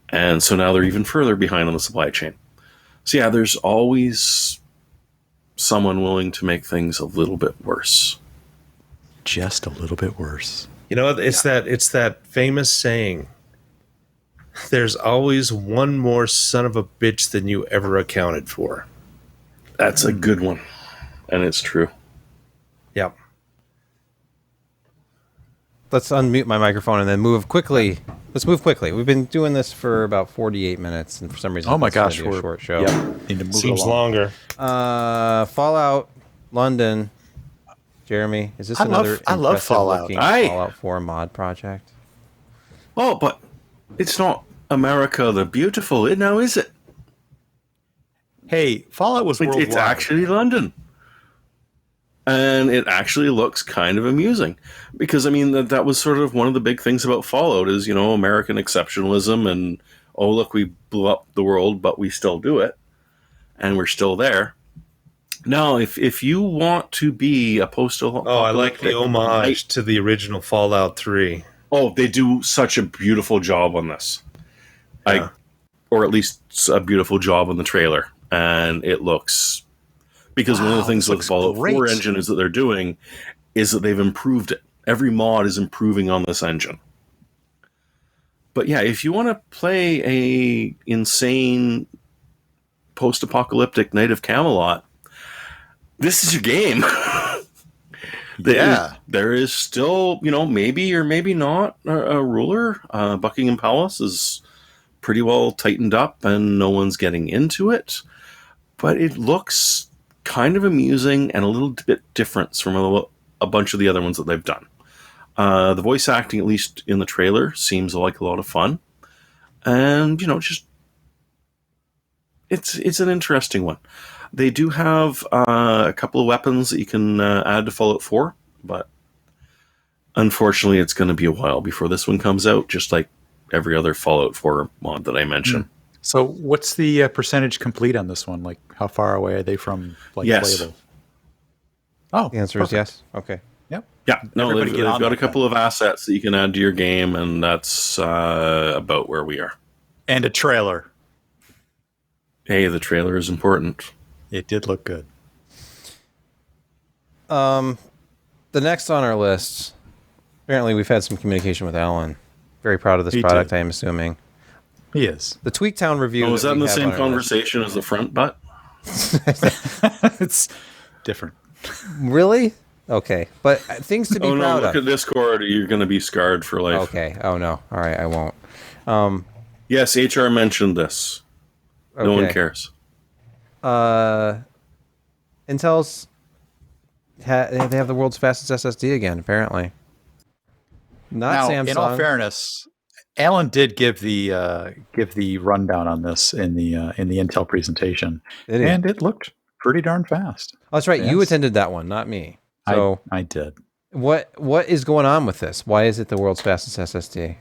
And so now they're even further behind on the supply chain. So yeah, there's always someone willing to make things a little bit worse. Just a little bit worse. You know, it's that famous saying. There's always one more son of a bitch than you ever accounted for. That's a good one, and it's true. Yep. Let's unmute my microphone and then move quickly. Let's move quickly. We've been doing this for about 48 minutes, and for some reason, Oh my it's gonna gosh, be a we're short show. Need to move Seems it along. longer. Fallout London. Jeremy, is this I love impressive Fallout. looking Aye. Fallout 4 mod project? Oh, but it's not America the Beautiful, now is it? Hey, Fallout was worldwide. It's actually London. And it actually looks kind of amusing. Because, I mean, that was sort of one of the big things about Fallout is, you know, American exceptionalism and, oh, look, we blew up the world, but we still do it. And we're still there. Now, if you want to be a postal... Oh, I like the homage to the original Fallout 3. Oh, they do such a beautiful job on this. Yeah. Or at least a beautiful job on the trailer. And it looks... Because one of the things with the Fallout 4 engine is that they're doing is that they've improved it. Every mod is improving on this engine. But yeah, if you want to play a insane post-apocalyptic Night of Camelot, this is your game. There is still, you know, maybe or maybe not a ruler. Buckingham Palace is pretty well tightened up and no one's getting into it. But it looks kind of amusing and a little bit different from a bunch of the other ones that they've done. The voice acting, at least in the trailer, seems like a lot of fun. And, you know, just... It's an interesting one. They do have a couple of weapons that you can add to Fallout 4, but unfortunately it's going to be a while before this one comes out, just like every other Fallout 4 mod that I mentioned. So what's the percentage complete on this one? Like, how far away are they from playable? Oh, The answer is yes. Okay. Yep. Yeah, no, Everybody they've get on got a with couple of assets that you can add to your game, and that's about where we are. And a trailer. Hey, the trailer is important. It did look good. The next on our list, apparently we've had some communication with Alan. Very proud of this product, I am assuming. He is. The Tweaktown review. Was that in the same conversation as the front butt? It's different. Really? Okay. But things to be proud look of. at Discord, you're going to be scarred for life. Okay. Oh, no. All right, I won't. Yes, HR mentioned this. Okay. No one cares. Intel's... they have the world's fastest SSD again, apparently. Not Now, Samsung. in all fairness, Alan did give the rundown on this in the Intel presentation, and it looked pretty darn fast. Oh, that's right. Yes. You attended that one, not me. So I did. what is going on with this? Why is it the world's fastest SSD?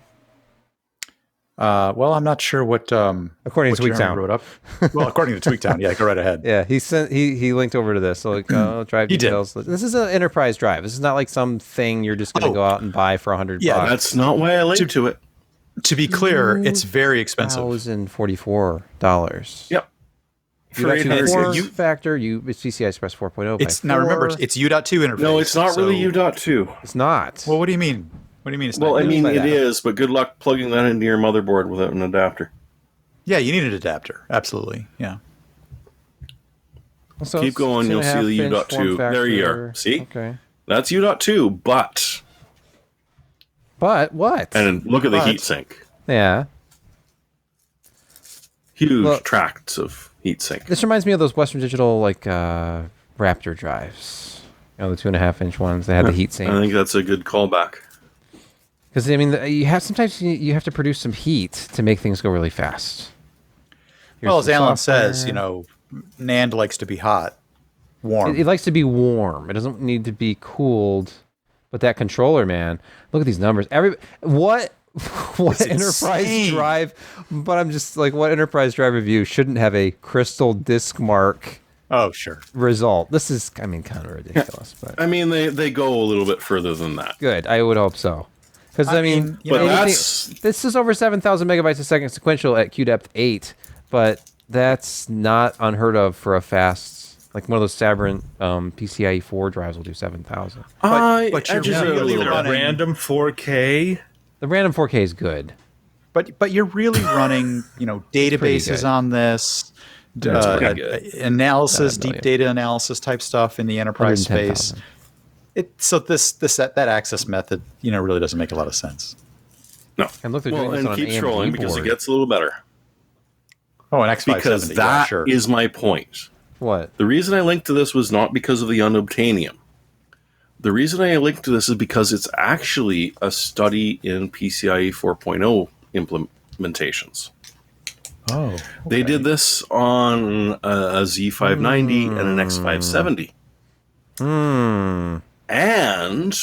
Well, I'm not sure what According to Tweaktown wrote up. Well, according to Tweaktown, yeah, go right ahead. Yeah, he linked over to this. So like, drive details. This is an enterprise drive. This is not like something you're just going to go out and buy for $100. Yeah, that's not why I linked to it. To be clear, it's very expensive. $1,044. Yep. For form factor, it's PCI Express 4.0. It's now remember it's U.2 interface. No, it's not really U.2. It's not. Well, what do you mean? What do you mean it's well, not? I mean it is, but good luck plugging that into your motherboard without an adapter. Yeah, you need an adapter. Absolutely. Yeah. So keep going, you'll see the U.2. There you are. See? Okay. That's U.2, but what? And look at the heatsink. Yeah. Huge tracts of heatsink. This reminds me of those Western Digital Raptor drives. You know, the 2.5-inch ones. They had the heatsink. I think that's a good callback. Because I mean, sometimes you have to produce some heat to make things go really fast. Well, as Alan says, you know, NAND likes to be hot, warm. It likes to be warm. It doesn't need to be cooled. But that controller, man, look at these numbers. What enterprise drive? But I'm just like, what enterprise drive review shouldn't have a crystal disk mark? Oh, sure. Result. This is, I mean, kind of ridiculous. But I mean, they go a little bit further than that. Good. I would hope so. Because I mean, this is over 7,000 megabytes a second sequential at QDepth 8, but that's not unheard of for a fast Like one of those Sabrent PCIe 4 drives will do 7,000. But you're really a running random 4K. The random 4K is good. But you're really running, databases good. on this, pretty good. analysis, About $1 million. deep data analysis type stuff in the enterprise space. 110,000. So that access method, really doesn't make a lot of sense. No. And look, they're doing this and on keep an AMD scrolling because it board. gets a little better. Oh, an X570. Because that is my point. What? The reason I linked to this was not because of the unobtainium. The reason I linked to this is because it's actually a study in PCIe 4.0 implementations. Oh. Okay. They did this on a Z590 and an X570. And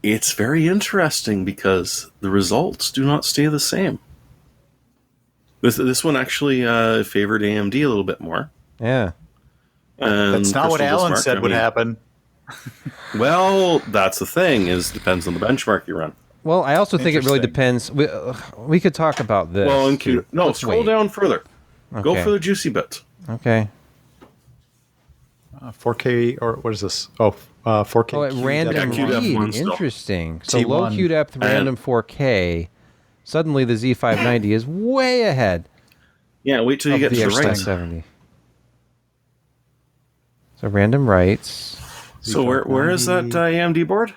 it's very interesting because the results do not stay the same. This one actually favored AMD a little bit more. Yeah. And That's not what Crystal Alan Bismarck, said would happen. Well, that's the thing, depends on the benchmark you run. Well, I also think it really Interesting. depends. We could talk about this. Well, no, Let's scroll wait. down further. Go Okay. for the juicy bit. Okay. 4K, or what is this? 4K. Oh, at random Yeah, QDEP read. still. Interesting. So low T1. QDEP random 4K. Suddenly the Z590 is way ahead Yeah, wait till you of get the to the right. X570. So random writes. So where is that AMD board?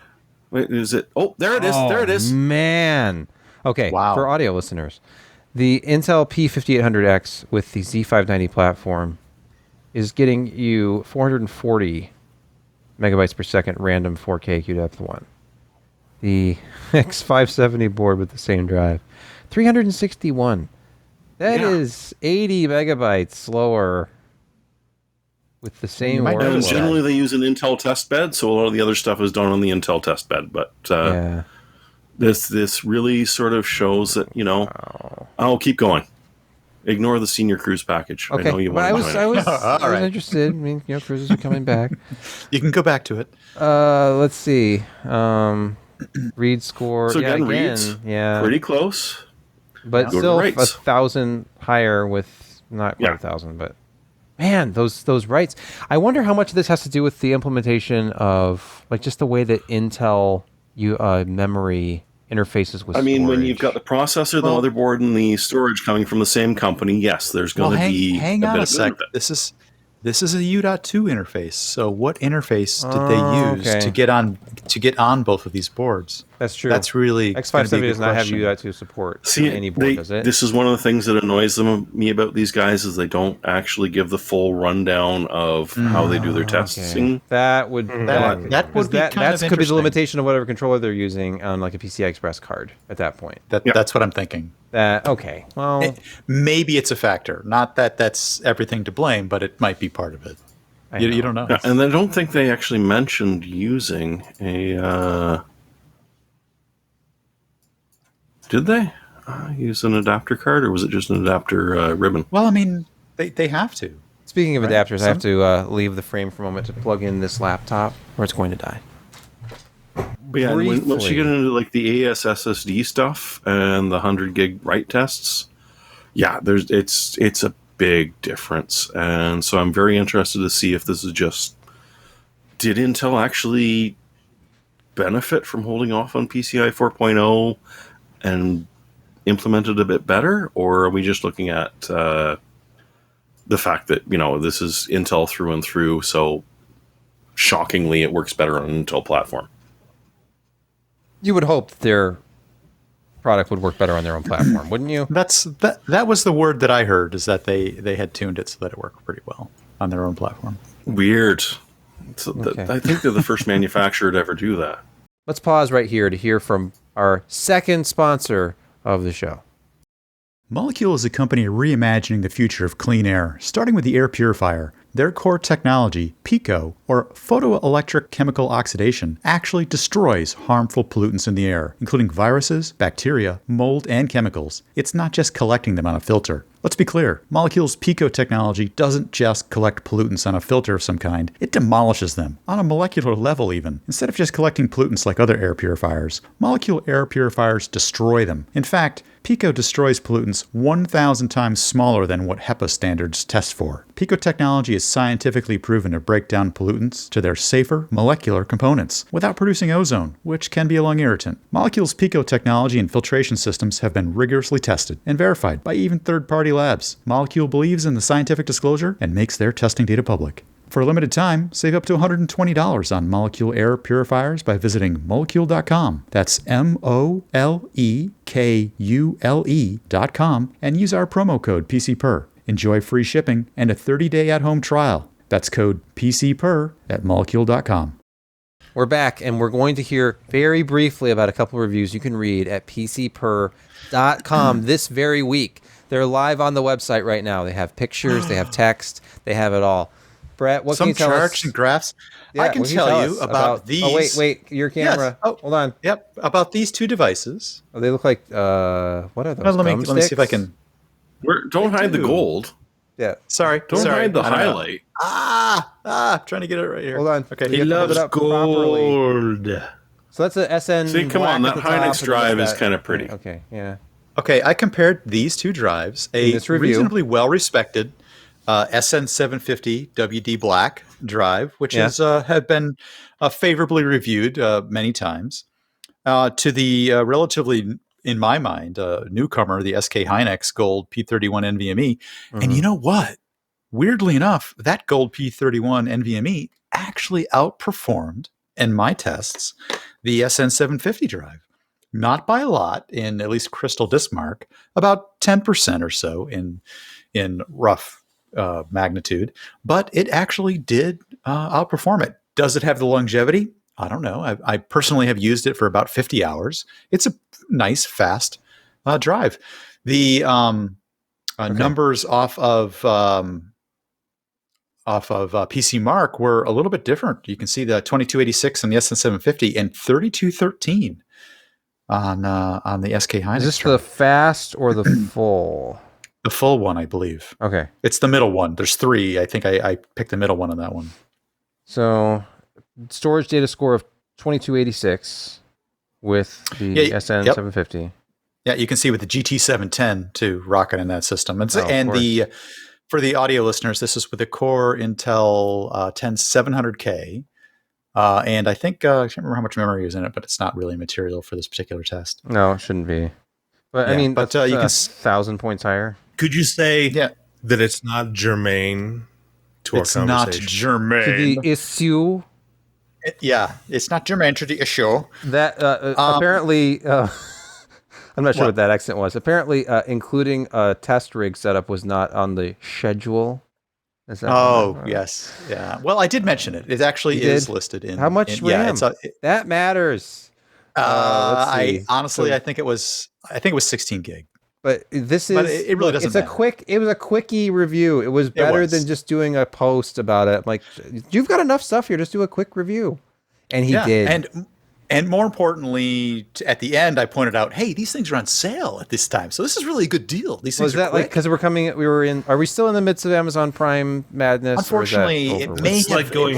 Wait, is it? Oh, there it is. There it is. Man. Okay, Wow. for audio listeners, the Intel P5800X with the Z590 platform is getting you 440 megabytes per second random 4K QDEP one. The X570 board with the same drive, 361. That is 80 megabytes slower with the same might workload. And generally, they use an Intel test bed, so a lot of the other stuff is done on the Intel test bed. But Yeah. this really sort of shows that I'll keep going. Ignore the senior cruise package. Okay, I know you but want to join it. I was right. interested. I mean, cruises are coming back. You can go back to it. Let's see. Read score. So again, reads yeah, pretty close. but Go to still writes. 1,000 higher with not quite Yeah. 1,000. But man, those writes. I wonder how much of this has to do with the implementation of like just the way that Intel memory interfaces with. I mean, when storage. you've got the processor, the motherboard, and the storage coming from the same company, yes, there's going to be hang a on bit a of sec. benefit. This is a U.2 interface. So what interface did they use okay. to get on both of these boards? That's true. That's really X570 does not have question. U.2 support. See, on any board, does it? this is one of the things that annoys me about these guys is they don't actually give the full rundown of how they do their testing. That would That would be that kind of could be the interesting. limitation of whatever controller they're using on like a PCI Express card at that point. That's what I'm thinking. Okay. Well, Maybe it's a factor. Not that that's everything to blame, but it might be part of it. You don't know. Yeah, and I don't think they actually mentioned using a. Did they use an adapter card, or was it just an adapter ribbon? Well, I mean, they have to. speaking of adapters, I have to leave the frame for a moment to plug in this laptop, or it's going to die. But yeah, once you get into like the AS SSD stuff and the 100 gig write tests, yeah, it's a big difference, and so I'm very interested to see if this is just did Intel actually benefit from holding off on PCI 4.0 and implement it a bit better, or are we just looking at the fact that this is Intel through and through, so shockingly it works better on an Intel platform. You would hope that their product would work better on their own platform, wouldn't you? That was the word that I heard, is that they had tuned it so that it worked pretty well on their own platform. Weird. So Okay. I think they're the first manufacturer to ever do that. Let's pause right here to hear from our second sponsor of the show. Molekule is a company reimagining the future of clean air, starting with the air purifier. Their core technology, PICO, or photoelectric chemical oxidation, actually destroys harmful pollutants in the air, including viruses, bacteria, mold, and chemicals. It's not just collecting them on a filter. Let's be clear, Molekule's Pico technology doesn't just collect pollutants on a filter of some kind, it demolishes them, on a molecular level even. Instead of just collecting pollutants like other air purifiers, Molekule air purifiers destroy them. In fact, Pico destroys pollutants 1,000 times smaller than what HEPA standards test for. Pico technology is scientifically proven to break down pollutants to their safer molecular components without producing ozone, which can be a lung irritant. Molekule's Pico technology and filtration systems have been rigorously tested and verified by even third-party labs. Molecule believes in the scientific disclosure and makes their testing data public. For a limited time, save up to $120 on Molekule air purifiers by visiting molekule.com. That's molekule.com and use our promo code PCPER. Enjoy free shipping and a 30-day at-home trial. That's code PCPER at molekule.com. We're back, and we're going to hear very briefly about a couple of reviews you can read at PCPER.com this very week. They're live on the website right now. They have pictures, they have text, they have it all. Brett, what can you tell us? Some charts and graphs. Yeah, I can tell you about these. Oh, wait, your camera. Yes. Oh, hold on. Yep, about these two devices. Oh, they look like, what are those? Well, let me see if I can. Don't hide the gold. Yeah. Sorry. Don't hide the highlight. I'm trying to get it right here. Hold on. Okay. He loves gold. So that's a SN. See, come on, that Hynix drive is kind of pretty. Okay, yeah. Okay, I compared these two drives, a reasonably well-respected SN750 WD Black drive, which have been favorably reviewed many times, to the relatively, in my mind, newcomer, the SK Hynix Gold P31 NVMe. Mm-hmm. And you know what? Weirdly enough, that Gold P31 NVMe actually outperformed, in my tests, the SN750 drive. Not by a lot, in at least Crystal Diskmark, about 10% or so in rough magnitude, but it actually did outperform it. Does it have the longevity? I don't know. I personally have used it for about 50 hours. It's a nice, fast drive. The numbers off of PC Mark were a little bit different. You can see the 2286 on the SN750 and 3213 on the SK Hynix. Is this the fast or the full? The full one, I believe. Okay. It's the middle one. There's three. I think I picked the middle one on that one. So, storage data score of 2286 with the SN750. Yeah, you can see with the GT710 too, rocking in that system. And, for the audio listeners, this is with the Core Intel 10700K. And I think, I can't remember how much memory is in it, but it's not really material for this particular test. No, it shouldn't be. But I mean, but you can 1,000 points higher. Could you say that it's not germane to our conversation? It's not germane to the issue. It's not germane to the issue. That apparently, I'm not sure what that accent was. Apparently, including a test rig setup was not on the schedule. Is that yes, yeah. Well, I did mention it. It actually is listed in. How much RAM? That matters. I think it was 16 gig. But this is. But it really doesn't. It was a quickie review. It was better than just doing a post about it. Like, you've got enough stuff here. Just do a quick review, and he did. And more importantly, at the end, I pointed out, hey, these things are on sale at this time, so this is really a good deal. These things are quick. Because are we still in the midst of Amazon Prime madness? Unfortunately, it may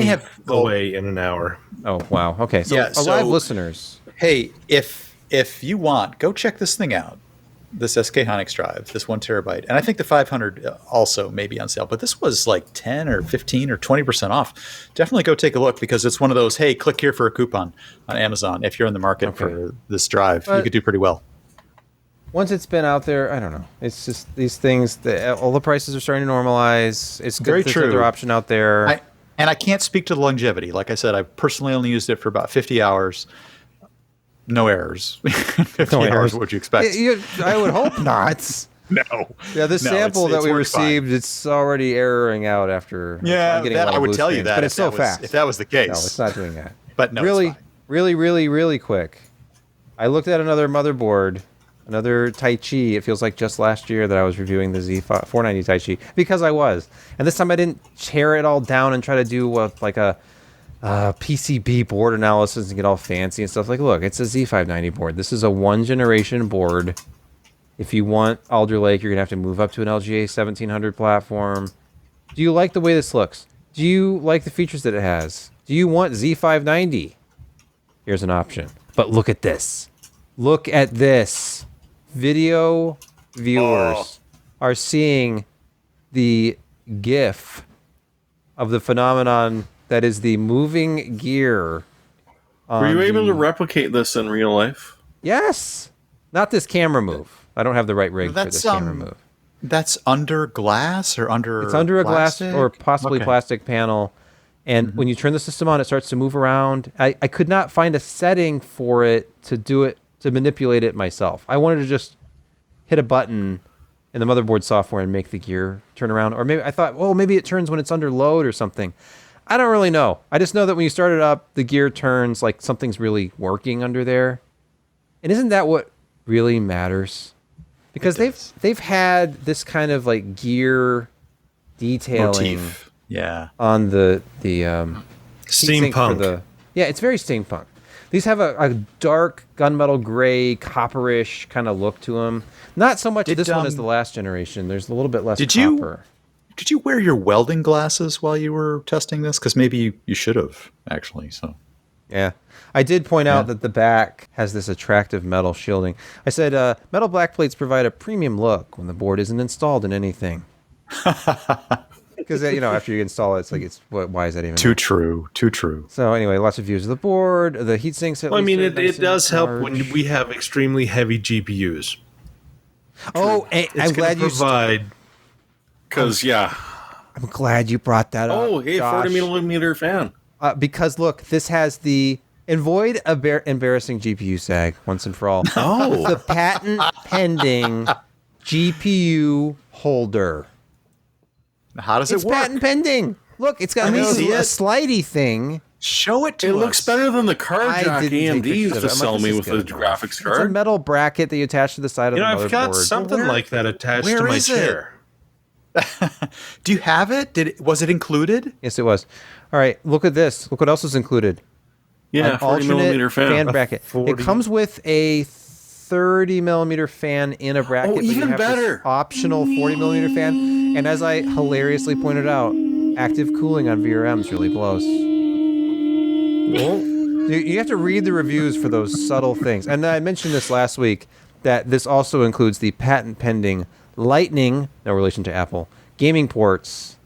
have away in an hour. Oh wow. Okay. So live listeners. Hey, if you want, go check this thing out. This SK Hynix drive, this 1 terabyte. And I think the 500 also may be on sale, but this was like 10 or 15 or 20% off. Definitely go take a look, because it's one of those, hey, click here for a coupon on Amazon. If you're in the market for this drive, you could do pretty well. Once it's been out there, I don't know. It's just these things, all the prices are starting to normalize. It's good. Very true. There's another option out there. And I can't speak to the longevity. Like I said, I personally only used it for about 50 hours. No errors. 50 hours, what would you expect? I would hope not. No. Yeah, this sample that we received, it's already erroring out after. Yeah, that I would tell you that. But it's so fast. If that was the case. No, it's not doing that. But no, really, really quick. I looked at another motherboard, another Taichi. It feels like just last year that I was reviewing the Z490 Taichi, because I was. And this time I didn't tear it all down and try to do like a PCB board analysis and get all fancy and stuff. Like, look, it's a Z590 board. This is a 1 generation board If you want Alder Lake, you're going to have to move up to an LGA 1700 platform. Do you like the way this looks? Do you like the features that it has? Do you want Z590? Here's an option. But look at this. Look at this. Video viewers are seeing the GIF of the phenomenon that is the moving gear. Were you able to replicate this in real life? Yes. Not this camera move. I don't have the right rig for this camera move. That's under glass or under It's under plastic? a glass or possibly plastic panel. And when you turn the system on, it starts to move around. I could not find a setting for it to manipulate it myself. I wanted to just hit a button in the motherboard software and make the gear turn around. Or maybe I thought, maybe it turns when it's under load or something. I don't really know. I just know that when you start it up, the gear turns like something's really working under there. And isn't that what really matters? Because they've had this kind of like gear detailing motif. Yeah. on the Steampunk. It's very steampunk. These have a dark gunmetal gray, copperish kind of look to them. Not so much this one as the last generation. There's a little bit less copper. Did you wear your welding glasses while you were testing this? Because maybe you should have, actually. So, yeah. I did point out that the back has this attractive metal shielding. I said, metal backplates provide a premium look when the board isn't installed in anything. Because, after you install it, it's like, why is that even? Too true. So anyway, lots of views of the board. The heat sinks. Well, I mean, it does help when we have extremely heavy GPUs. Oh, I'm glad you provide. Because, I'm glad you brought that up. Oh, hey, Josh. 40mm fan. Because look, this has the avoid embarrassing GPU sag once and for all. Oh, the patent pending GPU holder. How does it It's work? patent pending. Look, it's got a slidey thing. Show it to us. it looks better than the card jack AMD used to sell me with the graphics It's a card. metal bracket that you attach to the side of the motherboard. I've got something like that attached to my chair. Do you have it? Was it included? Yes, it was. All right, look at this. Look what else is included. Yeah, An 40mm fan fan. bracket. It comes with a 30mm fan in a bracket. but you even have this better. Optional 40mm fan. And as I hilariously pointed out, active cooling on VRMs really blows. You have to read the reviews for those subtle things. And I mentioned this last week, that this also includes the patent pending Lightning, no relation to Apple, gaming ports,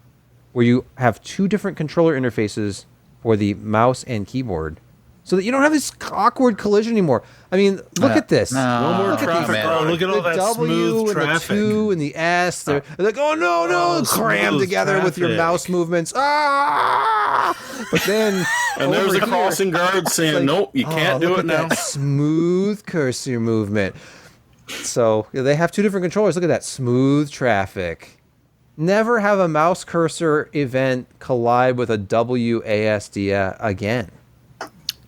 where you have two different controller interfaces for the mouse and keyboard, so that you don't have this awkward collision anymore. I mean, look at this. No more traffic. Look at all The that W smooth and traffic. the 2 and the S. They're like, oh, no, crammed smooth together with your traffic. mouse movements. Ah! But then... And there's over a crossing here, guard saying, nope, you can't do look it at now. that smooth cursor movement. So they have two different controllers. Look at that smooth traffic. Never have a mouse cursor event collide with a WASD again.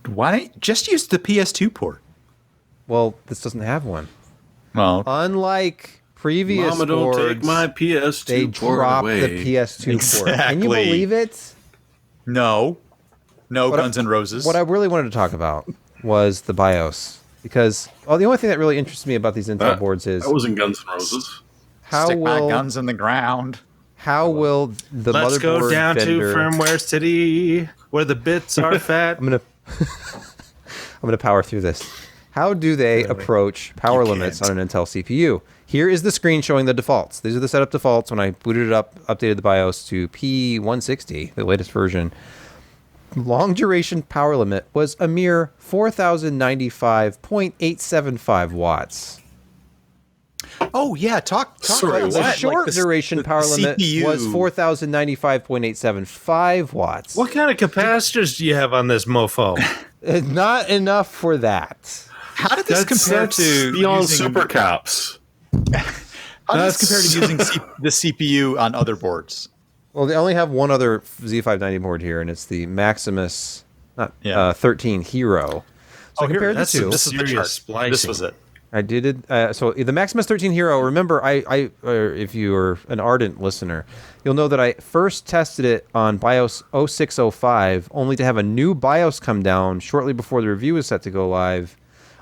Why don't just use the PS2 port? Well, this doesn't have one. Well, Unlike previous Mama, don't boards, take my PS2 they port dropped away. the PS2 port. Can you Exactly. believe it? no Guns N' Roses. What I really wanted to talk about was the BIOS. Because the only thing that really interests me about these Intel boards is That wasn't Guns N' Roses. how Stick my will guns in the ground. the Let's motherboard go down vendor, to Firmware City, where the bits are fat. I'm gonna power through this. How do they approach power limits on an Intel CPU? Here is the screen showing the defaults. These are the setup defaults when I booted it up, updated the BIOS to P160, the latest version. Long duration power limit was a mere 4,095.875 watts. Oh yeah, talk Sorry, about The what? short duration power limit CPU. was 4,095.875 watts. What kind of capacitors do you have on this mofo? Not enough for that. How did this compare to beyond using, super caps. How does this compare to using the CPU on other boards? Well, they only have one other Z590 board here, and it's the Maximus 13 Hero. So I compared the two. This is the Serious chart. splicing. This was it. I did it. So the Maximus 13 Hero. Remember, if you are an ardent listener, you'll know that I first tested it on BIOS 0605, only to have a new BIOS come down shortly before the review was set to go live,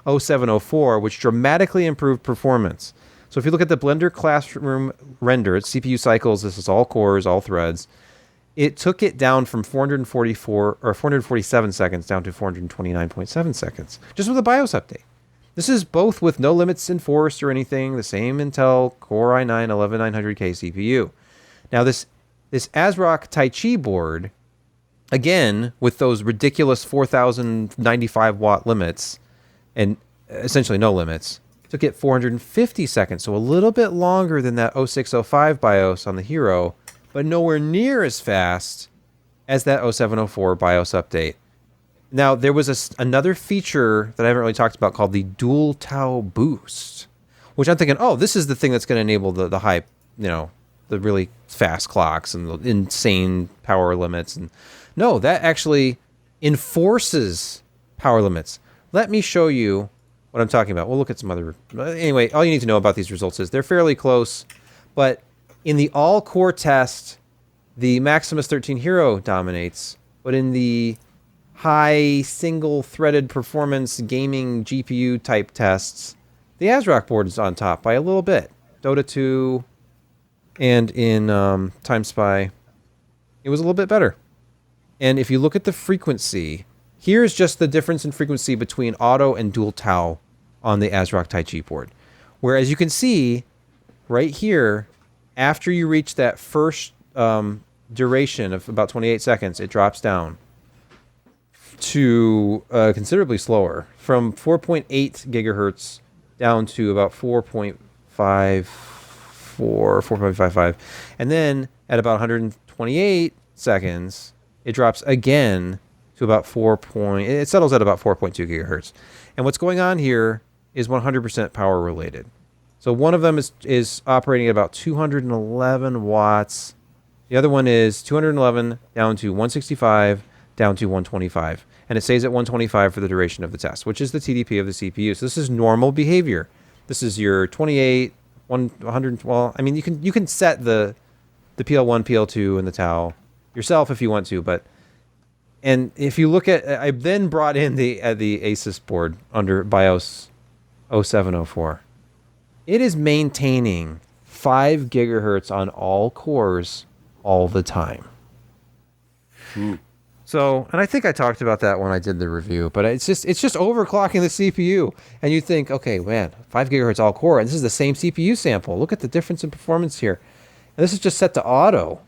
0704, which dramatically improved performance. So if you look at the Blender Classroom render, it's CPU cycles. This is all cores, all threads. It took it down from 444 or 447 seconds down to 429.7 seconds, just with a BIOS update. This is both with no limits enforced or anything. The same Intel Core i9 11900K CPU. Now this ASRock Taichi board, again with those ridiculous 4095 watt limits, and essentially no limits, took it 450 seconds, so a little bit longer than that 0605 BIOS on the Hero, but nowhere near as fast as that 0704 BIOS update. Now, there was another feature that I haven't really talked about called the Dual Tau Boost, which I'm thinking, oh, this is the thing that's going to enable the high, the really fast clocks and the insane power limits. And no, that actually enforces power limits. Let me show you what I'm talking about. We'll look at some other... Anyway, all you need to know about these results is they're fairly close, but in the all-core test, the Maximus 13 Hero dominates, but in the high single-threaded performance gaming GPU type tests, the ASRock board is on top by a little bit. Dota 2 and in Time Spy, it was a little bit better. And if you look at the frequency, here's just the difference in frequency between auto and dual tau on the ASRock Taichi board. Whereas you can see right here, after you reach that first duration of about 28 seconds, it drops down to considerably slower, from 4.8 gigahertz down to about 4.55. And then at about 128 seconds, it drops again to about it settles at about 4.2 gigahertz. And what's going on here is 100% power related. So one of them is operating at about 211 watts. The other one is 211 down to 165 down to 125. And it stays at 125 for the duration of the test, which is the TDP of the CPU. So this is normal behavior. This is your 28, 100. Well, I mean, you can set the PL1, PL2, and the tau yourself if you want to, but and if you look at, I then brought in the Asus board under BIOS 0704. It is maintaining 5 gigahertz on all cores all the time. Ooh. So, and I think I talked about that when I did the review, but it's just overclocking the CPU. And you think, okay, man, 5 gigahertz all core, and this is the same CPU sample. Look at the difference in performance here. And this is just set to auto.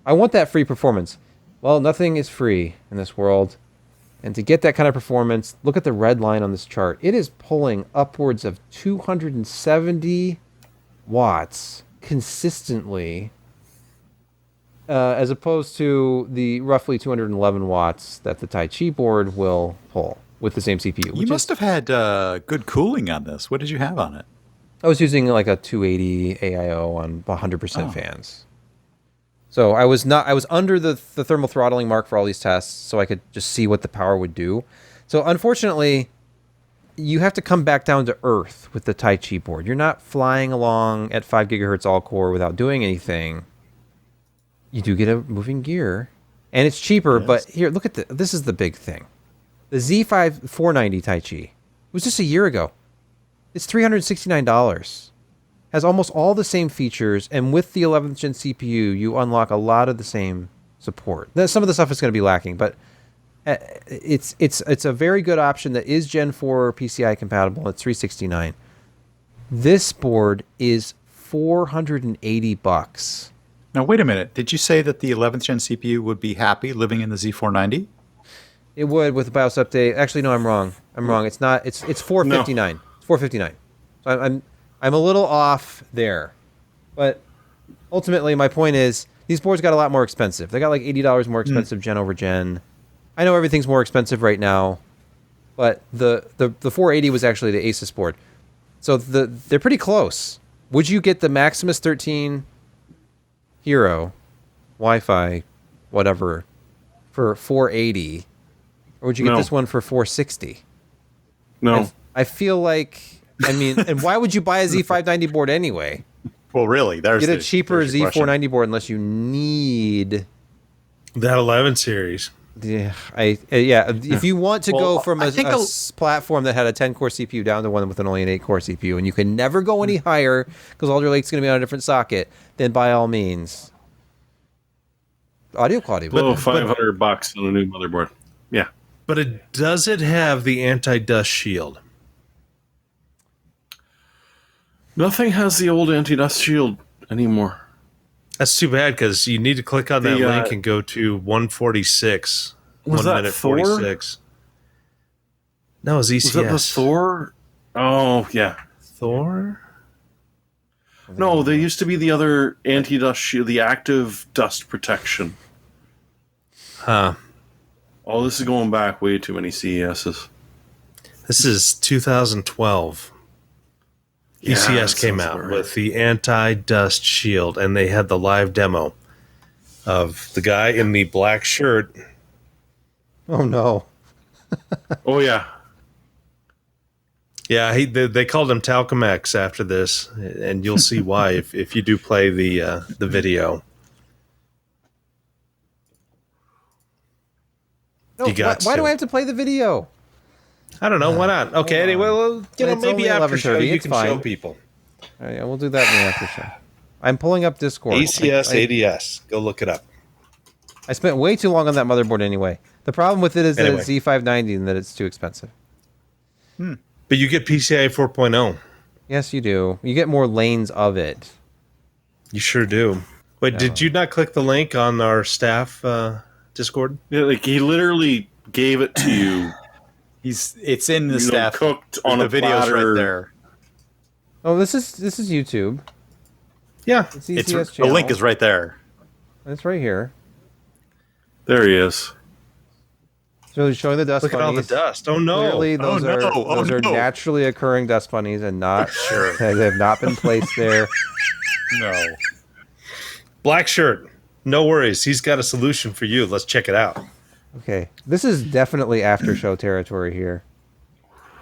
I want that free performance. Well, nothing is free in this world. And to get that kind of performance, look at the red line on this chart. It is pulling upwards of 270 watts consistently, as opposed to the roughly 211 watts that the Taichi board will pull with the same CPU. You must have had good cooling on this. What did you have on it? I was using like a 280 AIO on 100% fans. So I was under the thermal throttling mark for all these tests, so I could just see what the power would do. So unfortunately, you have to come back down to earth with the Taichi board. You're not flying along at 5 gigahertz all core without doing anything. You do get a moving gear, and it's cheaper. Yes. But here, look at this is the big thing. The Z5 490 Taichi was just a year ago. It's $369. Has almost all the same features, and with the 11th gen CPU, you unlock a lot of the same support. Now, some of the stuff is going to be lacking, but it's a very good option that is Gen 4 PCI compatible. It's $369. This board is $480. Now wait a minute. Did you say that the 11th gen CPU would be happy living in the Z490? It would with the BIOS update. Actually, no, I'm wrong. It's not. It's $459. No. It's $459. So I'm a little off there, but ultimately my point is these boards got a lot more expensive. They got like $80 more expensive gen over gen. I know everything's more expensive right now, but the 480 was actually the Asus board, so they're pretty close. Would you get the Maximus 13 Hero Wi-Fi whatever for 480, or would you get this one for 460? No, I feel like. I mean, and why would you buy a Z590 board anyway? Well, really, get a cheaper Z490 board unless you need that 11 series. Yeah, If you want to go from a platform that had a 10-core CPU down to one with only an 8-core CPU, and you can never go any higher because all your lake's going to be on a different socket, then by all means, audio quality. Below $500 on a new motherboard. Yeah, but does it have the anti-dust shield? Nothing has the old anti-dust shield anymore. That's too bad because you need to click on that link and go to 146. Was 1 that minute Thor? 46. No, it was ECS. Was that the Thor? Oh, yeah. Thor? No, there used to be the other anti-dust shield, the active dust protection. Huh. Oh, this is going back way too many CESs. This is 2012. Yeah, ECS came out with the anti-dust shield, and they had the live demo of the guy in the black shirt. Oh, no. Oh, yeah. Yeah, they called him Talcum X after this, and you'll see why if you do play the video. No, why do I have to play the video? I don't know. Why not? Okay, anyway, well, maybe after show you can show people. All right, we'll do that in the after show. I'm pulling up Discord. ACS ADS. Go look it up. I spent way too long on that motherboard anyway. The problem with it is that it's Z590 and that it's too expensive. But you get PCIe 4.0. Yes, you do. You get more lanes of it. You sure do. Wait, did you not click the link on our staff Discord? Yeah, like he literally gave it to you. It's in the staff. Cooked on the a videos platter. right there. Oh, this is YouTube. Yeah. It's ECS The channel. link is right there. It's right here. There he is. So he's showing the dust Look bunnies. at all the dust. Oh no. Clearly, those are naturally occurring dust bunnies and not they have not been placed there. No. Black shirt. No worries. He's got a solution for you. Let's check it out. Okay, this is definitely after show territory here.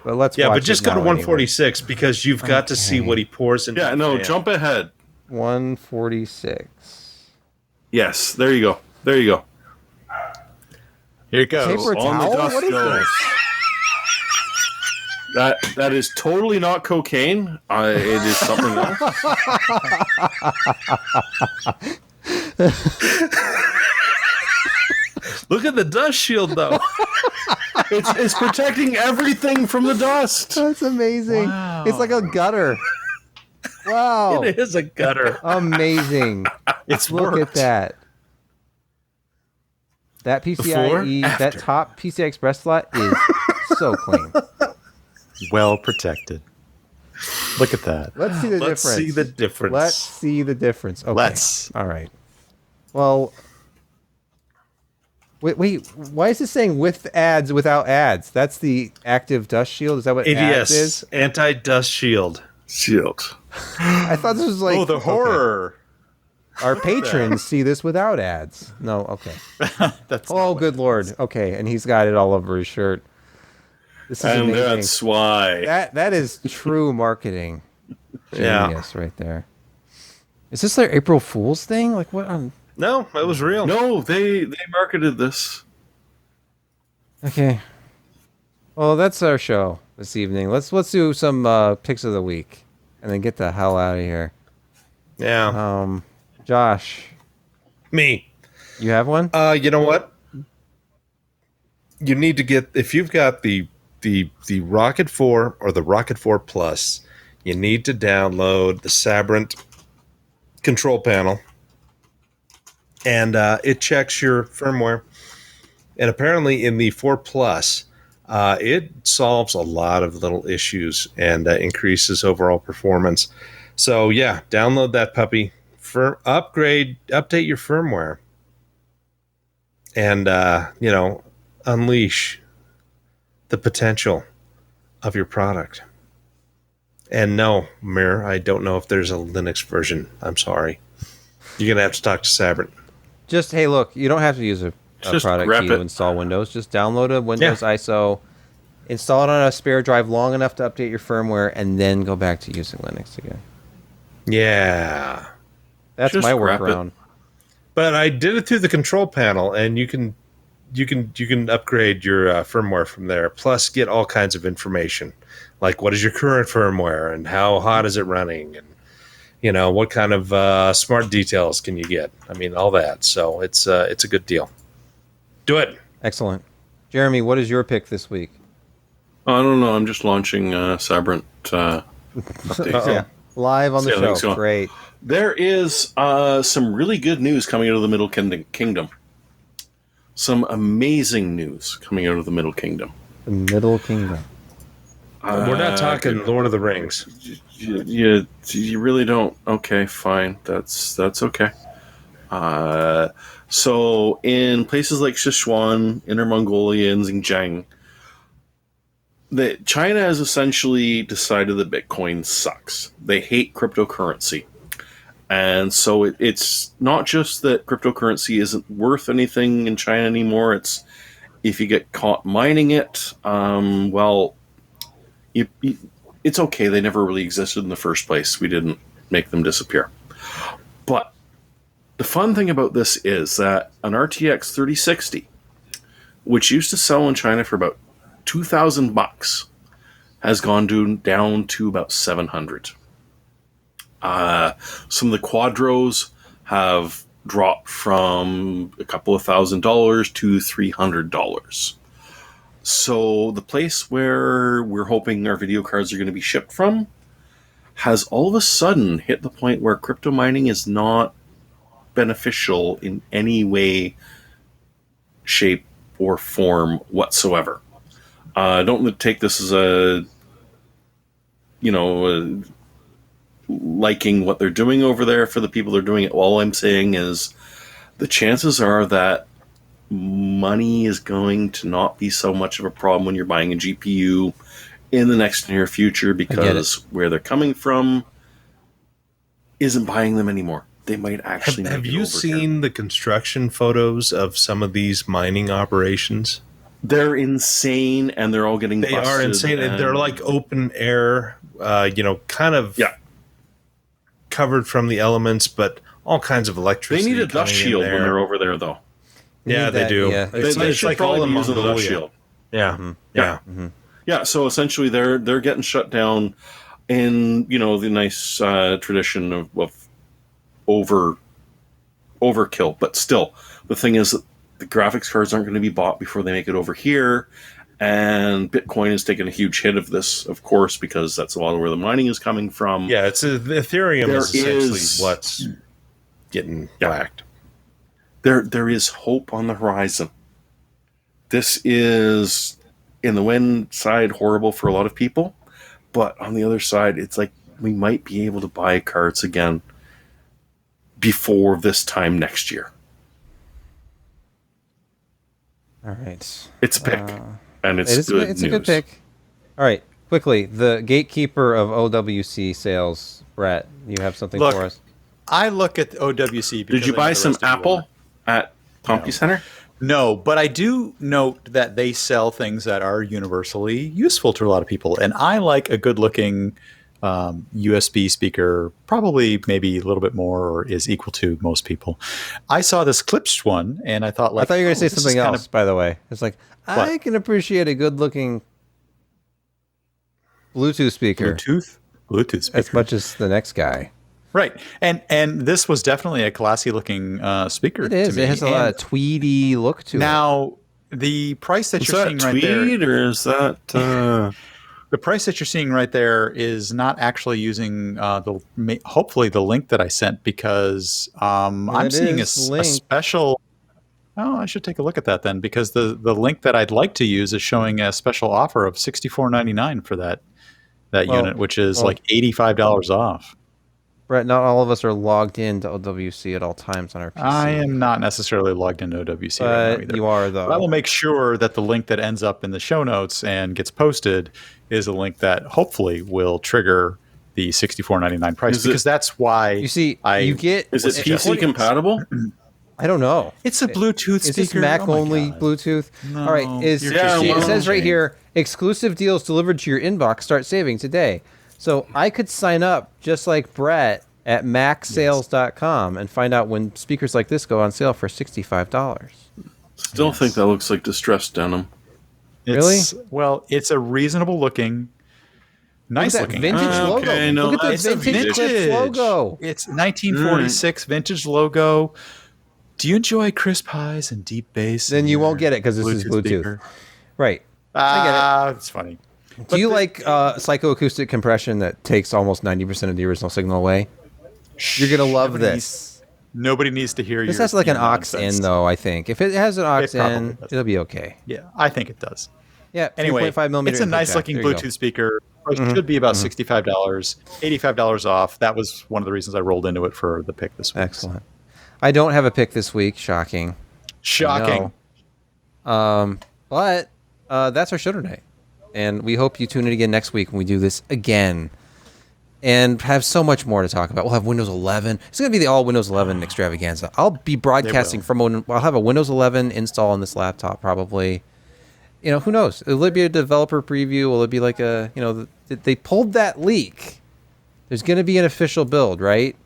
But let's but watch just it go to now 146 because you've got to see what he pours into. Yeah, no, jump ahead. 146. Yes, there you go. There you go. Here it goes. Paper On the towel? dust What is goes. this? That is totally not cocaine. It is something else. Look at the dust shield, though. It's protecting everything from the dust. That's amazing. Wow. It's like a gutter. Wow. It is a gutter. Amazing. It's Look worked. at that. That PCIe, that top PCI Express slot is so clean. Well protected. Look at that. Let's see the Let's difference. see the difference. Let's see the difference. Okay. Let's. All right. Well, wait. Why is it saying with ads, without ads? That's the active dust shield. Is that what ads is? Anti-dust shield. Shield. I thought this was like Oh, the horror. Our patrons see this without ads. No, okay. That's Oh, good Lord. Okay, and he's got it all over his shirt. This is And amazing. that's why. That is true marketing. Yeah. Genius right there. Is this their April Fool's thing? Like what? No, it was real. No, they marketed this. Okay. Well, that's our show this evening. Let's do some picks of the week, and then get the hell out of here. Yeah. Josh, Me. you have one? You know what? You need to get, if you've got the Rocket 4 or the Rocket 4 Plus, you need to download the Sabrent control panel, and it checks your firmware. And apparently in the 4 Plus, it solves a lot of little issues and increases overall performance. So yeah, download that puppy. Update your firmware, and unleash the potential of your product. And no, Mir, I don't know if there's a Linux version. I'm sorry. You're gonna have to talk to Sabrent. Just hey, look, you don't have to use a product key to install Windows. Just download a Windows ISO, install it on a spare drive long enough to update your firmware, and then go back to using Linux again. Yeah. That's Just my wrap it. workaround. But I did it through the control panel, and you can you can upgrade your firmware from there. Plus, get all kinds of information, like what is your current firmware and how hot is it running, and what kind of smart details can you get. I mean, all that. So it's a good deal. Do it. Excellent. Jeremy, what is your pick this week? I don't know. I'm just launching Sabrent updates. Yeah. Live on the show. Great. There is some really good news coming out of the Middle Kingdom. Some amazing news coming out of the Middle Kingdom. The Middle Kingdom. We're not talking Lord of the Rings. You really don't. Okay, fine. That's okay. So in places like Sichuan, Inner Mongolia, and Xinjiang, China has essentially decided that Bitcoin sucks. They hate cryptocurrency. And so it's not just that cryptocurrency isn't worth anything in China anymore. It's if you get caught mining it, it's okay. They never really existed in the first place. We didn't make them disappear. But the fun thing about this is that an RTX 3060, which used to sell in China for about $2,000, has gone down to about $700. Some of the Quadros have dropped from a couple of $1,000 to $300. So the place where we're hoping our video cards are going to be shipped from has all of a sudden hit the point where crypto mining is not beneficial in any way, shape, or form whatsoever. Don't take this as liking what they're doing over there for the people that are doing it. All I'm saying is the chances are that money is going to not be so much of a problem when you're buying a GPU in the next near future, because where they're coming from isn't buying them anymore. They might actually have you seen the construction photos of some of these mining operations? They're insane, and they're all getting busted. They are insane. They're like open air, kind of covered from the elements, but all kinds of electricity. They need a dust shield when they're over there, though. Yeah, they do. Yeah. It's like all in using the dust Mongolia. shield. Yeah. Mm-hmm. Yeah. Mm-hmm. Yeah, so essentially they're getting shut down in, the nice tradition of overkill. But still, the thing is that the graphics cards aren't going to be bought before they make it over here, and Bitcoin has taken a huge hit of this, of course, because that's a lot of where the mining is coming from. Yeah, Ethereum is essentially what's getting whacked. There is hope on the horizon. This is, in the win side, horrible for a lot of people, but on the other side, it's like we might be able to buy cards again before this time next year. All right. It's a pick, and it's good It's news. a good pick. All right, quickly, the gatekeeper of OWC sales, Brett, you have something for us? I look at OWC because Did you buy some Apple at CompuCenter? No, but I do note that they sell things that are universally useful to a lot of people. And I like a good-looking USB speaker, probably maybe a little bit more or is equal to most people. I saw this Klipsch one, and I thought, I thought you were going to say something else, by the way. It's like, What? I can appreciate a good-looking Bluetooth speaker. Bluetooth speaker. As much as the next guy. Right. And this was definitely a classy looking speaker. It is. To me. It has a lot of tweedy look to it. Now, the price that you're seeing right there. Tweed, or is that The price that you're seeing right there is not actually using hopefully the link that I sent, because I'm seeing a special. Oh, I should take a look at that then, because the link that I'd like to use is showing a special offer of $64.99 for that unit, which is like $85 off. Brett, not all of us are logged into OWC at all times on our PC. I am not necessarily logged into OWC right now either. You are, though. But I will make sure that the link that ends up in the show notes and gets posted is a link that hopefully will trigger the $64.99 price, because that's why you see. You get. Is it PC compatible? I don't know. It's a Bluetooth speaker. Is this Mac only Bluetooth? No, all right. It says right here, exclusive deals delivered to your inbox. Start saving today. So I could sign up just like Brett at macsales.com and find out when speakers like this go on sale for $65. Still think that looks like distressed denim. Well, it's a reasonable looking, nice Look at that looking. vintage logo. Okay, no, Look at the that's vintage Eclipse logo. It's 1946 vintage logo. Do you enjoy crisp highs and deep bass? Then you won't get it because this is Bluetooth. speaker? Right. I It's funny. get it. Do you like psychoacoustic compression that takes almost 90% of the original signal away? You're going to love this. Nobody needs to hear This your has like an aux nonsense. in, though, I think. If it has an aux probably in, does. it'll be okay. Yeah, I think it does. Yeah, Anyway, 3.5 millimeter it's a input nice jack. looking There you Bluetooth go. speaker. It should be about $65, $85 off. That was one of the reasons I rolled into it for the pick this week. Excellent. I don't have a pick this week. Shocking. Shocking. But that's our show tonight. And we hope you tune in again next week when we do this again. And have so much more to talk about. We'll have Windows 11. It's going to be the all Windows 11 extravaganza. I'll be broadcasting I'll have a Windows 11 install on this laptop probably. You know, who knows? Will it be a developer preview? Will it be like a, you know, they pulled that leak. There's going to be an official build, right?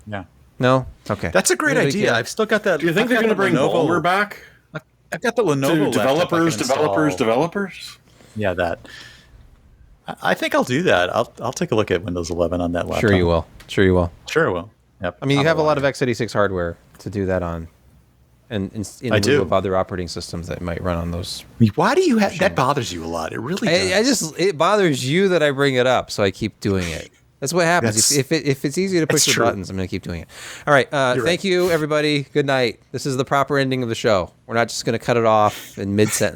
Yeah. No? Okay. That's a great Anybody idea. care? I've still got that. Do you think they're going to bring Balmer back? I've got the Lenovo To laptop I can install. developers? Yeah, that. I think I'll do that. I'll take a look at Windows 11 on that laptop. Sure you will. Sure you will. Sure I will. Yep. I mean, you I'm have a lot alive. of x86 hardware to do that on. And in I lieu do. of other operating systems that might run on those. Why do you have that? Bothers you a lot. It really does. It bothers you that I bring it up, so I keep doing it. That's what happens. If it's easy to push the true. buttons, I'm going to keep doing it. All right. Thank you, everybody. Good night. This is the proper ending of the show. We're not just going to cut it off in mid-sentence.